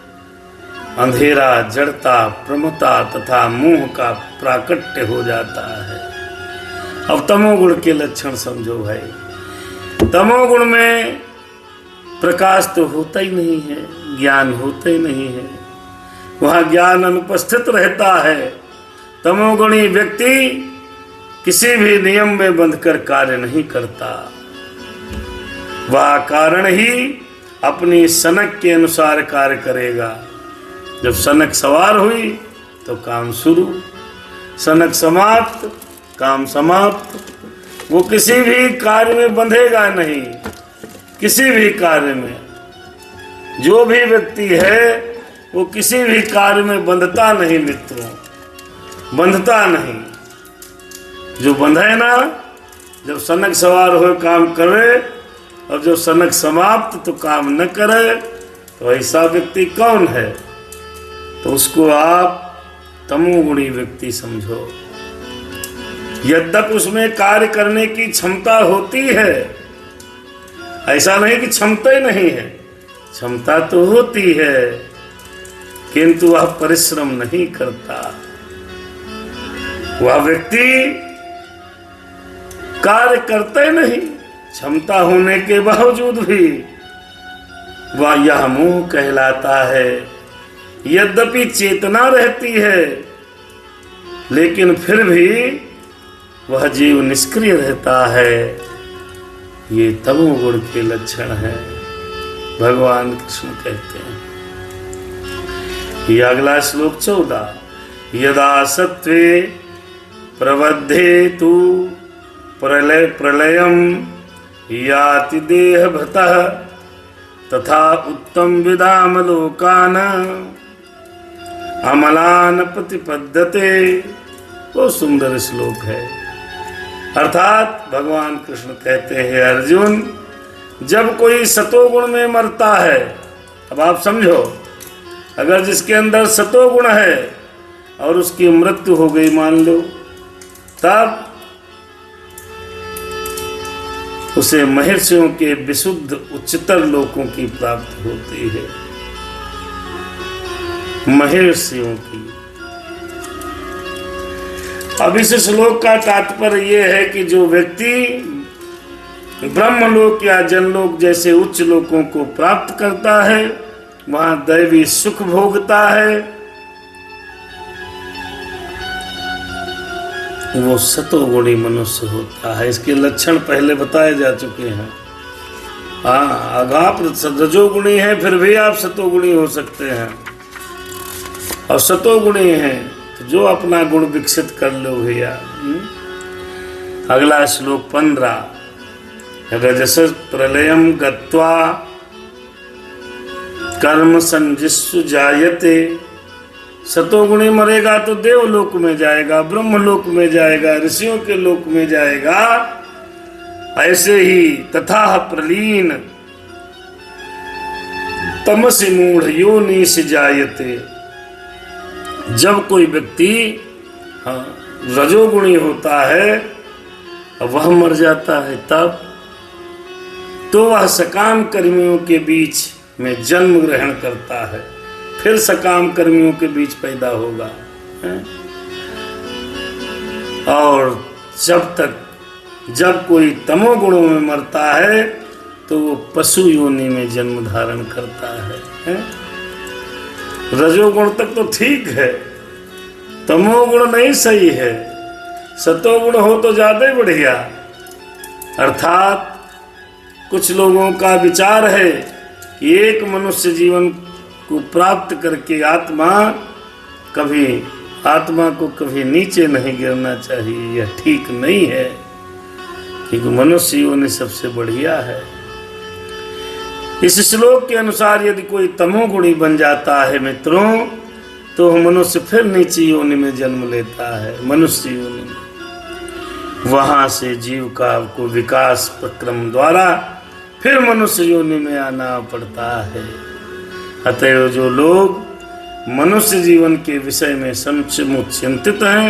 अंधेरा, जड़ता, प्रमता तथा मोह का प्राकट्य हो जाता है। अब तमोगुण के लक्षण समझो भाई। तमोगुण में प्रकाश तो होता ही नहीं है, ज्ञान होता ही नहीं है, वहां ज्ञान अनुपस्थित रहता है। तमोगुणी व्यक्ति किसी भी नियम में बंधकर कार्य नहीं करता, वह कारण ही अपनी सनक के अनुसार कार्य करेगा। जब सनक सवार हुई तो काम शुरू, सनक समाप्त काम समाप्त। वो किसी भी कार्य में बंधेगा नहीं, किसी भी कार्य में। जो भी व्यक्ति है वो किसी भी कार्य में बंधता नहीं मित्रों, बंधता नहीं। जो बंधे ना, जब सनक सवार हो काम करे और जब सनक समाप्त तो काम न करे, तो ऐसा व्यक्ति कौन है? तो उसको आप तमोगुणी व्यक्ति समझो। यद्यप उसमें कार्य करने की क्षमता होती है, ऐसा नहीं कि क्षमता ही नहीं है, क्षमता तो होती है, किंतु वह परिश्रम नहीं करता। वह व्यक्ति कार्य करता ही नहीं, क्षमता होने के बावजूद भी। वह यह मोह कहलाता है। यद्यपि चेतना रहती है, लेकिन फिर भी वह जीव निष्क्रिय रहता है। ये तमोगुण के लक्षण है, भगवान कृष्ण कहते हैं। ये अगला श्लोक 14। यदा सत्वे प्रवद्धेतु प्रलयम याति देहभृतः तथा उत्तम विदाम लोकान अमलान प्रतिपद्यते। वो सुंदर श्लोक है। अर्थात भगवान कृष्ण कहते हैं, अर्जुन, जब कोई सतोगुण में मरता है, अब आप समझो, अगर जिसके अंदर सतोगुण है और उसकी मृत्यु हो गई मान लो, तब उसे महर्षियों के विशुद्ध उच्चतर लोकों की प्राप्ति होती है। महर्षियों की। अब इस श्लोक का तात्पर्य यह है कि जो व्यक्ति ब्रह्मलोक या जनलोक जैसे उच्च लोकों को प्राप्त करता है, वहां दैवी सुख भोगता है, वो सतोगुणी मनुष्य होता है। इसके लक्षण पहले बताए जा चुके हैं। हाँ, आप रजोगुणी हैं फिर भी आप सतोगुणी हो सकते हैं, और सतोगुणी हैं तो जो अपना गुण विकसित कर लो भैया। अगला श्लोक 15। रजस प्रलयम गत्वा कर्म संजिस्सु जायते। सतोगुणी मरेगा तो देवलोक में जाएगा, ब्रह्मलोक में जाएगा, ऋषियों के लोक में जाएगा। ऐसे ही तथा प्रलीन तमसि मूढ़ योनिषि जायते। जब कोई व्यक्ति रजोगुणी होता है, वह मर जाता है, तब तो वह सकाम कर्मियों के बीच में जन्म ग्रहण करता है, फिर सकाम कर्मियों के बीच पैदा होगा। और जब कोई तमोगुणों में मरता है तो वो पशु योनि में जन्म धारण करता है। रजोगुण तक तो ठीक है, तमोगुण नहीं सही है। सतोगुण हो तो ज्यादा ही बढ़िया। अर्थात कुछ लोगों का विचार है कि एक मनुष्य जीवन को प्राप्त करके आत्मा को कभी नीचे नहीं गिरना चाहिए। यह ठीक नहीं है, क्योंकि मनुष्य योनि सबसे बढ़िया है। इस श्लोक के अनुसार यदि कोई तमोगुणी बन जाता है मित्रों, तो मनुष्य फिर नीचे योनि में जन्म लेता है, मनुष्य योनि में। वहां से जीव को विकास प्रक्रम द्वारा फिर मनुष्य योनि में आना पड़ता है। अतएव जो लोग मनुष्य जीवन के विषय में समुचित चिंतित हैं,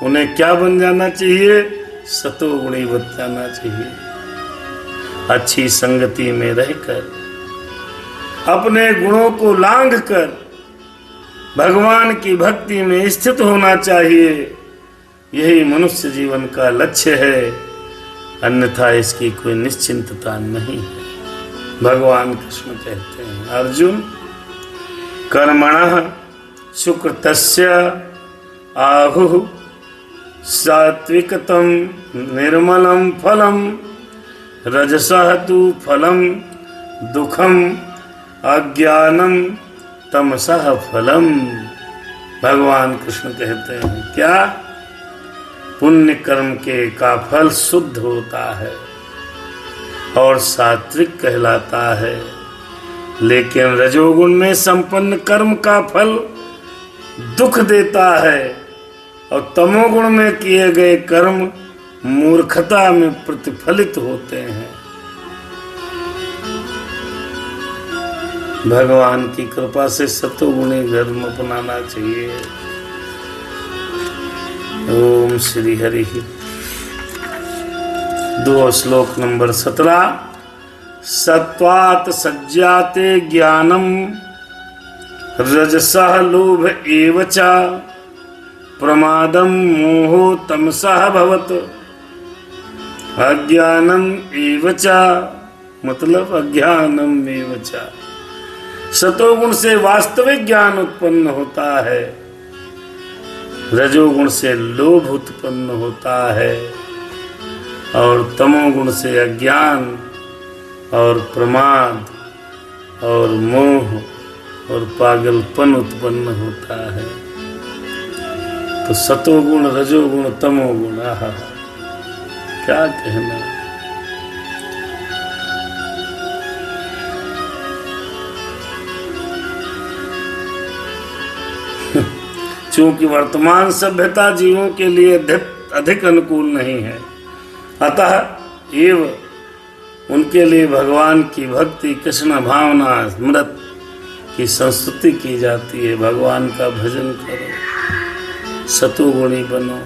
उन्हें क्या बन जाना चाहिए? सतोगुणी बन जाना चाहिए। अच्छी संगति में रहकर, अपने गुणों को लांघ कर भगवान की भक्ति में स्थित होना चाहिए। यही मनुष्य जीवन का लक्ष्य है, अन्यथा इसकी कोई निश्चिंतता नहीं है। भगवान कृष्ण कहते हैं, अर्जुन कर्मणः सुकृतस्य आहुः सात्विकतं निर्मलं फलं रजसः तु फलं दुखम अज्ञानम तमसः फलम। भगवान कृष्ण कहते हैं, क्या पुण्य कर्म का फल शुद्ध होता है और सात्विक कहलाता है, लेकिन रजोगुण में संपन्न कर्म का फल दुख देता है और तमोगुण में किए गए कर्म मूर्खता में प्रतिफलित होते हैं। भगवान की कृपा से सतोगुणी धर्म अपनाना चाहिए। ओम श्री हरि। दो श्लोक नंबर 17। सत्वात् सज्जाते ज्ञानम रजसः लोभ एव च प्रमादम मोहो तमसः भवत अज्ञानम एव च, मतलब अज्ञानम एव च। सतोगुण से वास्तविक ज्ञान उत्पन्न होता है, रजोगुण से लोभ उत्पन्न होता है और तमोगुण से अज्ञान और प्रमाद और मोह और पागलपन उत्पन्न होता है। तो सतोगुण, रजोगुण, तमोगुण, आहा क्या कहना। क्योंकि वर्तमान सभ्यता जीवों के लिए अधिक अनुकूल नहीं है, अतः एवं उनके लिए भगवान की भक्ति, कृष्ण भावना, स्मृत की संस्तुति की जाती है। भगवान का भजन करो, सतोगुणी बनो।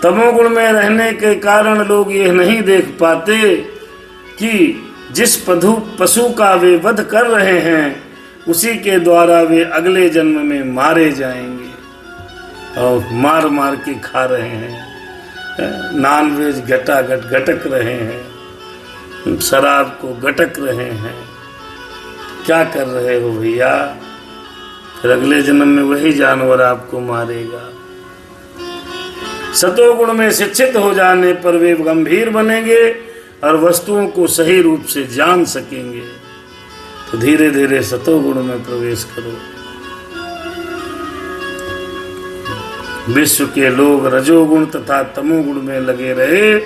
तमोगुण में रहने के कारण लोग यह नहीं देख पाते कि जिस पशु का वे वध कर रहे हैं उसी के द्वारा वे अगले जन्म में मारे जाएंगे और मार मार के खा रहे हैं। नॉनवेज गटक रहे हैं, शराब को गटक रहे हैं। क्या कर रहे हो भैया? फिर अगले जन्म में वही जानवर आपको मारेगा। सतोगुण में शिक्षित हो जाने पर वे गंभीर बनेंगे और वस्तुओं को सही रूप से जान सकेंगे। तो धीरे धीरे सतोगुण में प्रवेश करो। विश्व के लोग रजोगुण तथा तमोगुण में लगे रहे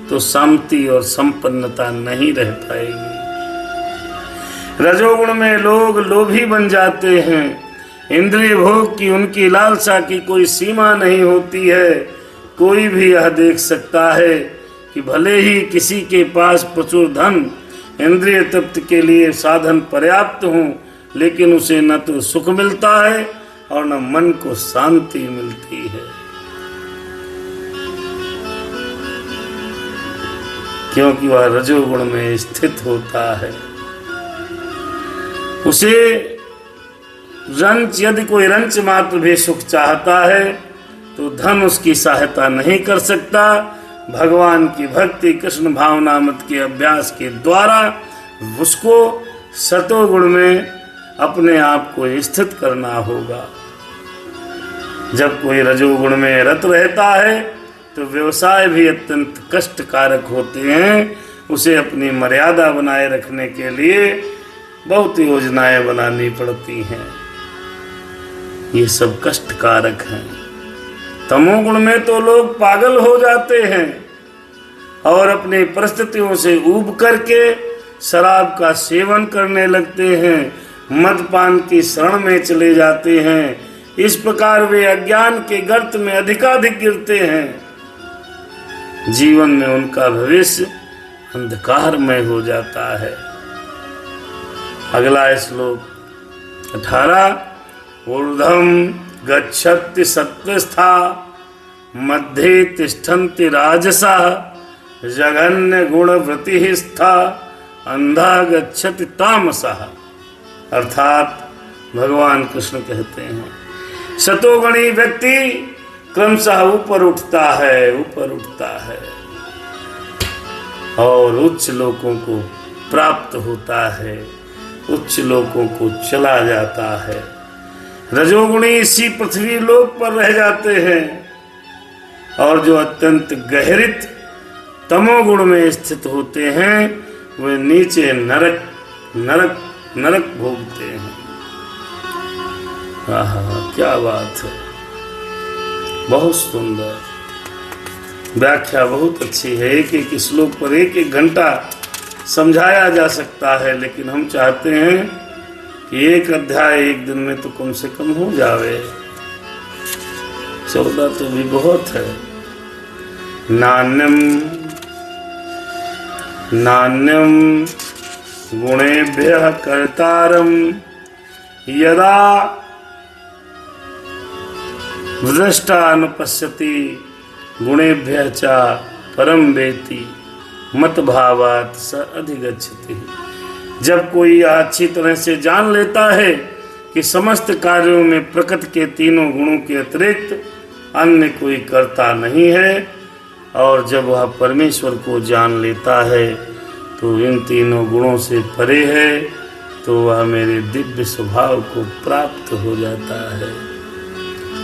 तो शांति और संपन्नता नहीं रह पाएगी। रजोगुण में लोग लोभी बन जाते हैं। इंद्रिय भोग की उनकी लालसा की कोई सीमा नहीं होती है। कोई भी यह देख सकता है कि भले ही किसी के पास प्रचुर धन, इंद्रिय तृप्ति के लिए साधन पर्याप्त हों, लेकिन उसे न तो सुख मिलता है और न मन को शांति मिलती है, क्योंकि वह रजोगुण में स्थित होता है। उसे यदि कोई रंच मात्र भी सुख चाहता है तो धन उसकी सहायता नहीं कर सकता। भगवान की भक्ति, कृष्ण भावनामृत के अभ्यास के द्वारा उसको सतोगुण में अपने आप को स्थित करना होगा। जब कोई रजोगुण में रत रहता है तो व्यवसाय भी अत्यंत कष्टकारक होते हैं। उसे अपनी मर्यादा बनाए रखने के लिए बहुत योजनाएं बनानी पड़ती हैं। ये सब कष्टकारक हैं। तमोगुण में तो लोग पागल हो जाते हैं और अपनी परिस्थितियों से ऊब करके शराब का सेवन करने लगते हैं, मदपान की शरण में चले जाते हैं। इस प्रकार वे अज्ञान के गर्त में अधिकाधिक गिरते हैं। जीवन में उनका भविष्य अंधकारमय हो जाता है। अगला श्लोक 18। ऊर्ध्वं गच्छति सत्त्वस्था मध्ये तिष्ठन्ति राजसः जघन्य गुणवृत्तिः स्था अंधा गच्छति तामसः। अर्थात भगवान कृष्ण कहते हैं सतोगुणी व्यक्ति क्रमशः ऊपर उठता है और उच्च लोकों को प्राप्त होता है, उच्च लोकों को चला जाता है। रजोगुणी इसी पृथ्वी लोक पर रह जाते हैं और जो अत्यंत गहरित तमोगुण में स्थित होते हैं वे नीचे नरक नरक नरक भोगते हैं। आहा, क्या बात है, बहुत सुंदर व्याख्या, बहुत अच्छी है। एक एक श्लोक पर एक एक घंटा समझाया जा सकता है, लेकिन हम चाहते हैं कि एक अध्याय एक दिन में तो कम से कम हो जावे। 14 तो भी बहुत है। नान्यम गुणेभ्यः कर्तारं यदा दृष्टानुपश्यति गुणेभ्यः च परम वेति मत भावात स अधिगच्छति। जब कोई अच्छी तरह से जान लेता है कि समस्त कार्यों में प्रकृति के तीनों गुणों के अतिरिक्त अन्य कोई कर्ता नहीं है, और जब वह परमेश्वर को जान लेता है तो इन तीनों गुणों से परे है, तो वह मेरे दिव्य स्वभाव को प्राप्त हो जाता है।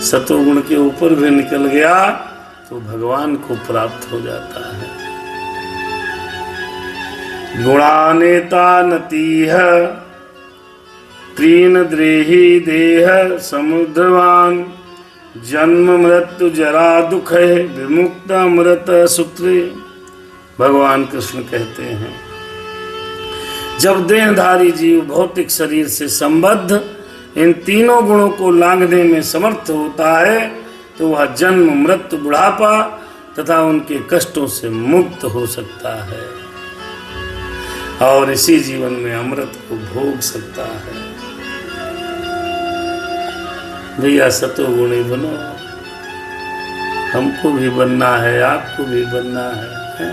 सतोगुण के ऊपर भी निकल गया तो भगवान को प्राप्त हो जाता है। गुणानेता नतीह त्रीन द्रेही देह समुद्रवान जन्म मृत्यु जरा दुख है विमुक्त अमृत सूत्रे। भगवान कृष्ण कहते हैं जब देहधारी जीव भौतिक शरीर से संबद्ध इन तीनों गुणों को लांघने में समर्थ होता है तो वह जन्म मृत्यु बुढ़ापा तथा उनके कष्टों से मुक्त हो सकता है और इसी जीवन में अमृत को भोग सकता है। भैया सतोगुणी बनो, हमको भी बनना है, आपको भी बनना है।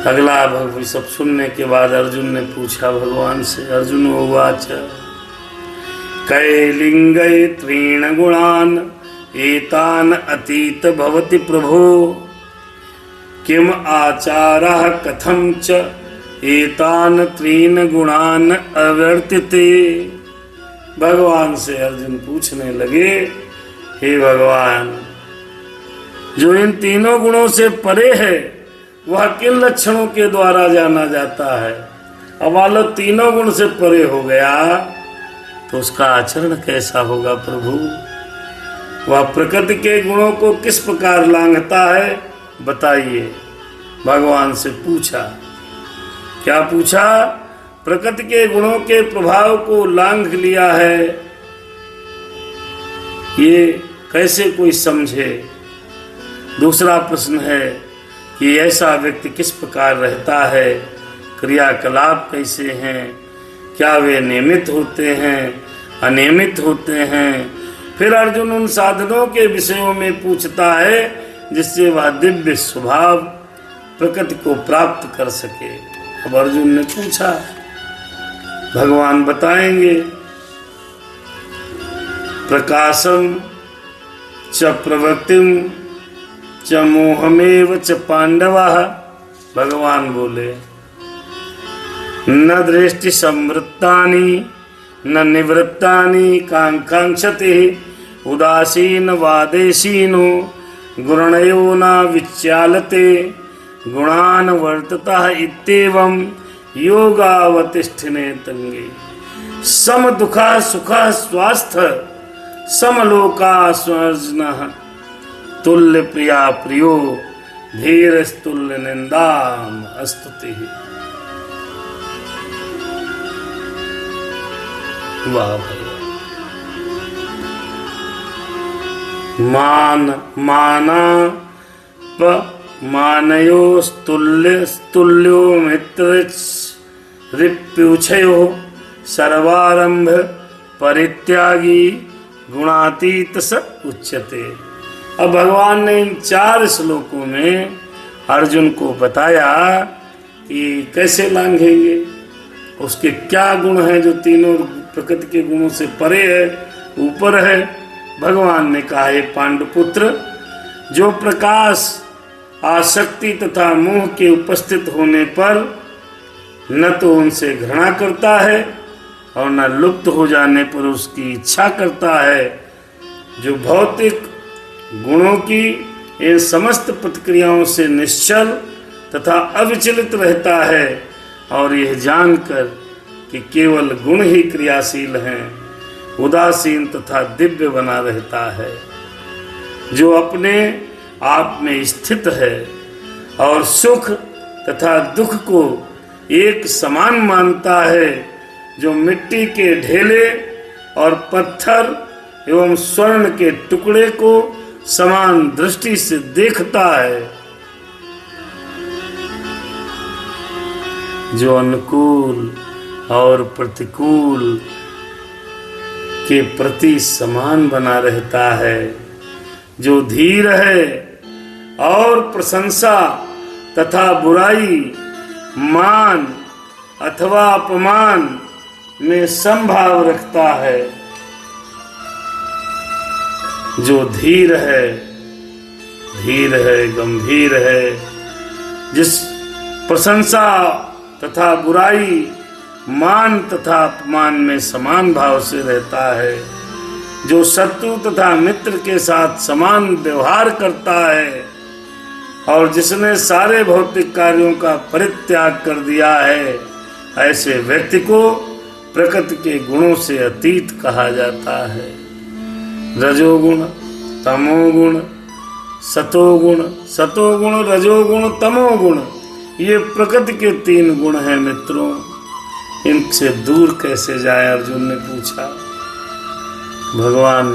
अगला भगवान सब सुनने के बाद अर्जुन ने पूछा भगवान से, अर्जुन उवाच कैलिंगै त्रीण गुणान एतान अतीत भवति प्रभो किम आचारः कथं च एतान त्रीन गुणान अवर्तिते। भगवान से अर्जुन पूछने लगे, हे भगवान, जो इन तीनों गुणों से परे है वह किन लक्षणों के द्वारा जाना जाता है। अब मान तीनों गुण से परे हो गया तो उसका आचरण कैसा होगा प्रभु? वह प्रकृति के गुणों को किस प्रकार लांघता है बताइए। भगवान से पूछा, क्या पूछा? प्रकृति के गुणों के प्रभाव को लांघ लिया है, ये कैसे कोई समझे। दूसरा प्रश्न है कि ऐसा व्यक्ति किस प्रकार रहता है, क्रियाकलाप कैसे हैं, क्या वे नियमित होते हैं, अनियमित होते हैं। फिर अर्जुन उन साधनों के विषयों में पूछता है जिससे वह दिव्य स्वभाव प्रकृति को प्राप्त कर सके। अब अर्जुन ने पूछा, भगवान बताएंगे। प्रकाशम च प्रवृत्तिम च मोहमेव च पांडवः। भगवान बोले, न दृष्टि संवृत्तानि न निवृत्तानि कांक्षते उदासीन वादेशीनो गुणयो न विचालते गुणान वर्ततः इत्येवं योगावतिष्ठिने तंगे सम दुखा सुखा स्वास्थ्य समलोका स्वर्जनः तुल्य प्रिया प्रियो धीरस्तुल्य निंदाम अस्तुति। वाह भाई, मान माना प मानयो स्तुल्यो मित्र रिप्युछयो सर्वारंभ परित्यागी गुणातीत स उच्यते। अब भगवान ने इन 4 श्लोकों में अर्जुन को बताया कि कैसे लांघेंगे। उसके क्या गुण हैं जो तीनों प्रकृति के गुणों से परे है, ऊपर है। भगवान ने कहा, हे पांडुपुत्र, जो प्रकाश आसक्ति तथा मोह के उपस्थित होने पर न तो उनसे घृणा करता है और न लुप्त हो जाने पर उसकी इच्छा करता है, जो भौतिक गुणों की इन समस्त प्रतिक्रियाओं से निश्चल तथा अविचलित रहता है और यह जानकर कि केवल गुण ही क्रियाशील हैं, उदासीन तथा दिव्य बना रहता है, जो अपने आप में स्थित है और सुख तथा दुख को एक समान मानता है, जो मिट्टी के ढेले और पत्थर एवं स्वर्ण के टुकड़े को समान दृष्टि से देखता है, जो अनुकूल और प्रतिकूल के प्रति समान बना रहता है, जो धीर है और प्रशंसा तथा बुराई, मान अथवा अपमान में समभाव रखता है, जो धीर है, गंभीर है, जिस प्रशंसा तथा बुराई, मान तथा अपमान में समान भाव से रहता है, जो शत्रु तथा मित्र के साथ समान व्यवहार करता है और जिसने सारे भौतिक कार्यों का परित्याग कर दिया है, ऐसे व्यक्ति को प्रकृति के गुणों से अतीत कहा जाता है। रजोगुण, तमोगुण, सतोगुण, रजोगुण, तमोगुण, ये प्रकृति के 3 गुण हैं मित्रों। इनसे दूर कैसे जाए, अर्जुन ने पूछा। भगवान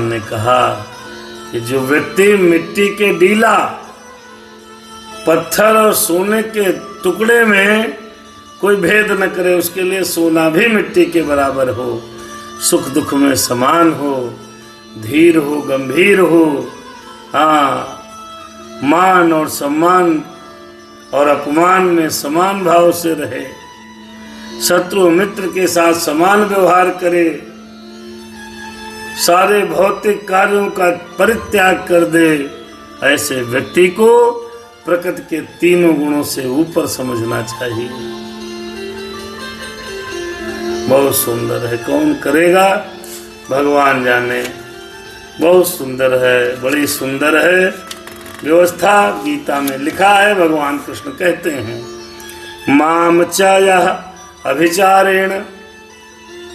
ने कहा कि जो व्यक्ति मिट्टी के डीला, पत्थर और सोने के टुकड़े में कोई भेद न करे, उसके लिए सोना भी मिट्टी के बराबर हो, सुख दुख में समान हो, धीर हो, गंभीर हो, हाँ, मान और सम्मान और अपमान में समान भाव से रहे, शत्रु मित्र के साथ समान व्यवहार करे, सारे भौतिक कार्यों का परित्याग कर दे, ऐसे व्यक्ति को प्रकृति के 3 गुणों से ऊपर समझना चाहिए। बहुत सुंदर है, कौन करेगा भगवान जाने। बहुत सुंदर है, बड़ी सुंदर है व्यवस्था। गीता में लिखा है, भगवान कृष्ण कहते हैं, माम च यः अभिचारेण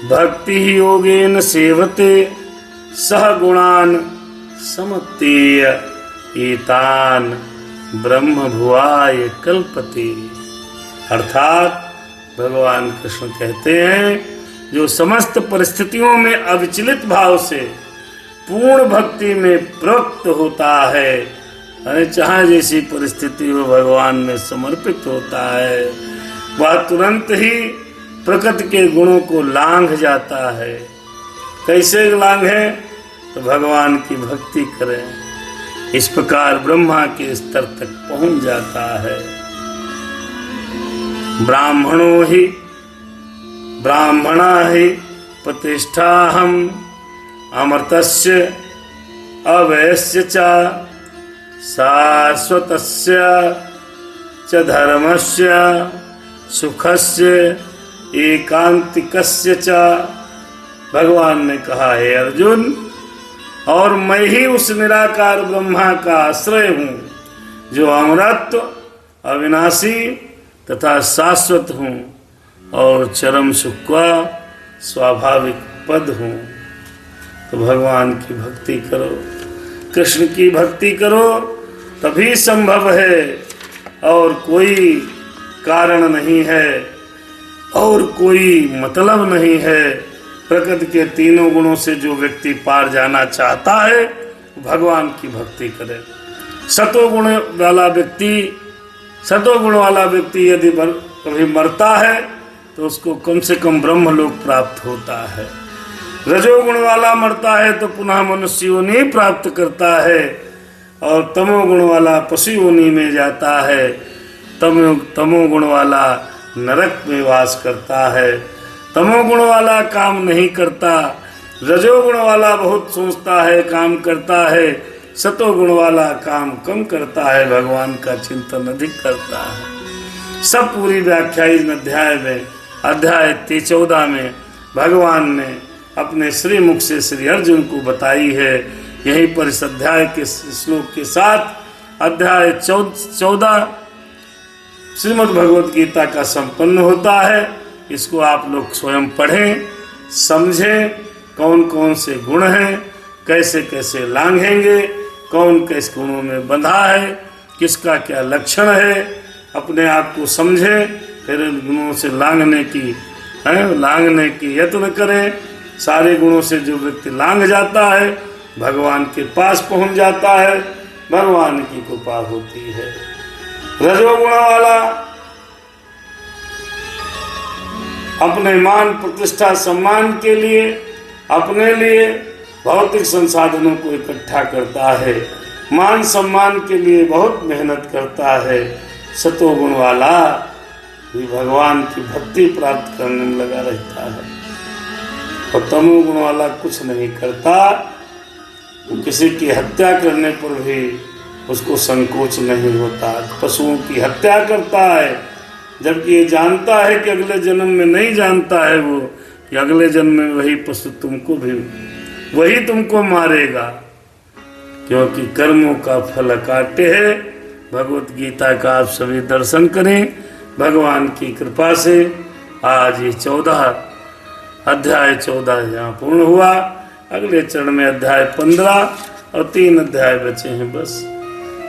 भक्ति योगेन सेवते सह गुणान समतीय एतान ब्रह्म भुवाय कल्पते। अर्थात भगवान कृष्ण कहते हैं, जो समस्त परिस्थितियों में अविचलित भाव से पूर्ण भक्ति में प्रवृत्त होता है, अरे चाहे जैसी परिस्थिति हो भगवान में समर्पित होता है, वह तुरंत ही प्रकृति के गुणों को लांघ जाता है। कैसे लांघे? तो भगवान की भक्ति करें, इस प्रकार ब्रह्मा के स्तर तक पहुंच जाता है। ब्राह्मणा ही प्रतिष्ठाहम अमर्तस्य अवयस्य च शाश्वतस्य च धर्मस्य सुखस्य एकांतिकस्य च। भगवान ने कहा, हे अर्जुन, और मैं ही उस निराकार ब्रह्मा का आश्रय हूँ, जो अमरत्व, अविनाशी तथा शाश्वत हूँ और चरम सुख का स्वाभाविक पद हूँ। तो भगवान की भक्ति करो, कृष्ण की भक्ति करो, तभी संभव है, और कोई कारण नहीं है और कोई मतलब नहीं है। प्रकृति के 3 गुणों से जो व्यक्ति पार जाना चाहता है, भगवान की भक्ति करे। सतोगुण वाला व्यक्ति यदि कभी मरता है तो उसको कम से कम ब्रह्मलोक प्राप्त होता है। रजोगुण वाला मरता है तो पुनः मनुष्य योनि प्राप्त करता है, और तमोगुण वाला पशु योनि में जाता है, तमोगुण वाला नरक में वास करता है। तमोगुण वाला काम नहीं करता, रजोगुण वाला बहुत सोचता है, काम करता है, सतोगुण वाला काम कम करता है, भगवान का चिंतन अधिक करता है। सब पूरी व्याख्या इस अध्याय में, अध्याय 14 में भगवान ने अपने श्री मुख से श्री अर्जुन को बताई है। यहीं पर इस अध्याय के श्लोक के साथ अध्याय 14 श्रीमद् भगवत गीता का संपन्न होता है। इसको आप लोग स्वयं पढ़ें, समझें, कौन कौन से गुण हैं, कैसे कैसे लांघेंगे, कौन किस गुणों में बंधा है, किसका क्या लक्षण है, अपने आप को समझें, फिर इन गुणों से लांघने की यत्न करें। सारे गुणों से जो व्यक्ति लांघ जाता है भगवान के पास पहुंच जाता है, भगवान की कृपा होती है। रजोगुण वाला अपने मान प्रतिष्ठा सम्मान के लिए, अपने लिए भौतिक संसाधनों को इकट्ठा करता है, मान सम्मान के लिए बहुत मेहनत करता है। सतोगुण वाला भी भगवान की भक्ति प्राप्त करने में लगा रहता है, और तमोगुण वाला कुछ नहीं करता। वो किसी की हत्या करने पर भी उसको संकोच नहीं होता, पशुओं की हत्या करता है, जबकि ये जानता है कि अगले जन्म में, नहीं जानता है वो कि अगले जन्म में वही पशु वही तुमको मारेगा, क्योंकि कर्मों का फल काटे है। भगवत गीता का आप सभी दर्शन करें भगवान की कृपा से। आज ये अध्याय 14 यहाँ पूर्ण हुआ। अगले चरण में अध्याय 15 और 3 अध्याय बचे हैं, बस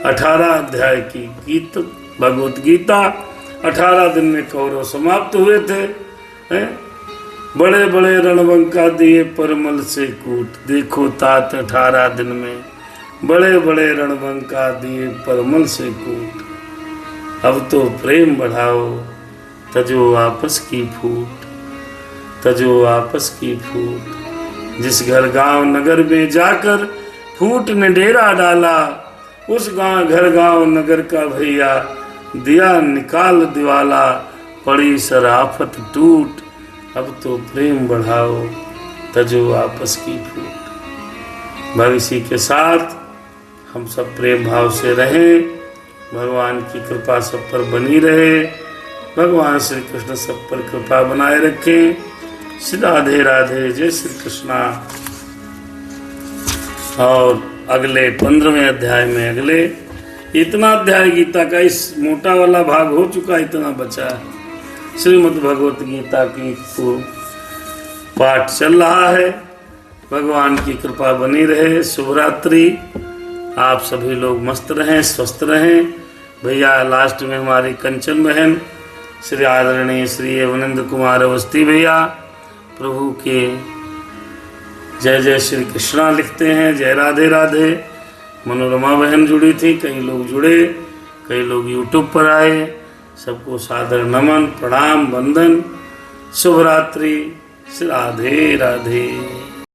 18 अध्याय की भगवत गीता। 18 दिन में कौरव समाप्त हुए थे। बड़े बड़े रणबंका दिए परमल से कूट, देखो तात 18 दिन में बड़े बड़े रणबंका दिए परमल से कूट। अब तो प्रेम बढ़ाओ, तजो आपस की फूट, तजो आपस की फूट। जिस घर गांव नगर में जाकर फूट ने डेरा डाला, उस घर गांव नगर का भैया दिया निकाल दिवाला। पड़ी सराफत टूट, अब तो प्रेम बढ़ाओ, तजो आपस की फूट। भविष्य के साथ हम सब प्रेम भाव से रहें, भगवान की कृपा सब पर बनी रहे, भगवान श्री कृष्ण सब पर कृपा बनाए रखें। श्री राधे राधे, जय श्री कृष्णा। और अगले 15वें अध्याय में अगले इतना अध्याय गीता का इस मोटा वाला भाग हो चुका, इतना बचा है। श्रीमद् भगवत गीता की पाठ चल रहा है। भगवान की कृपा बनी रहे। शुभ रात्रि। आप सभी लोग मस्त रहें, स्वस्थ रहें। भैया लास्ट में हमारी कंचन बहन श्री आदरणीय श्री अवनिंद कुमार अवस्थी भैया प्रभु के जय जय श्री कृष्णा लिखते हैं, जय राधे राधे। मनोरमा बहन जुड़ी थी, कई लोग जुड़े, कई लोग यूट्यूब पर आए। सबको सादर नमन, प्रणाम, वंदन। शुभ रात्रि। श्री राधे राधे।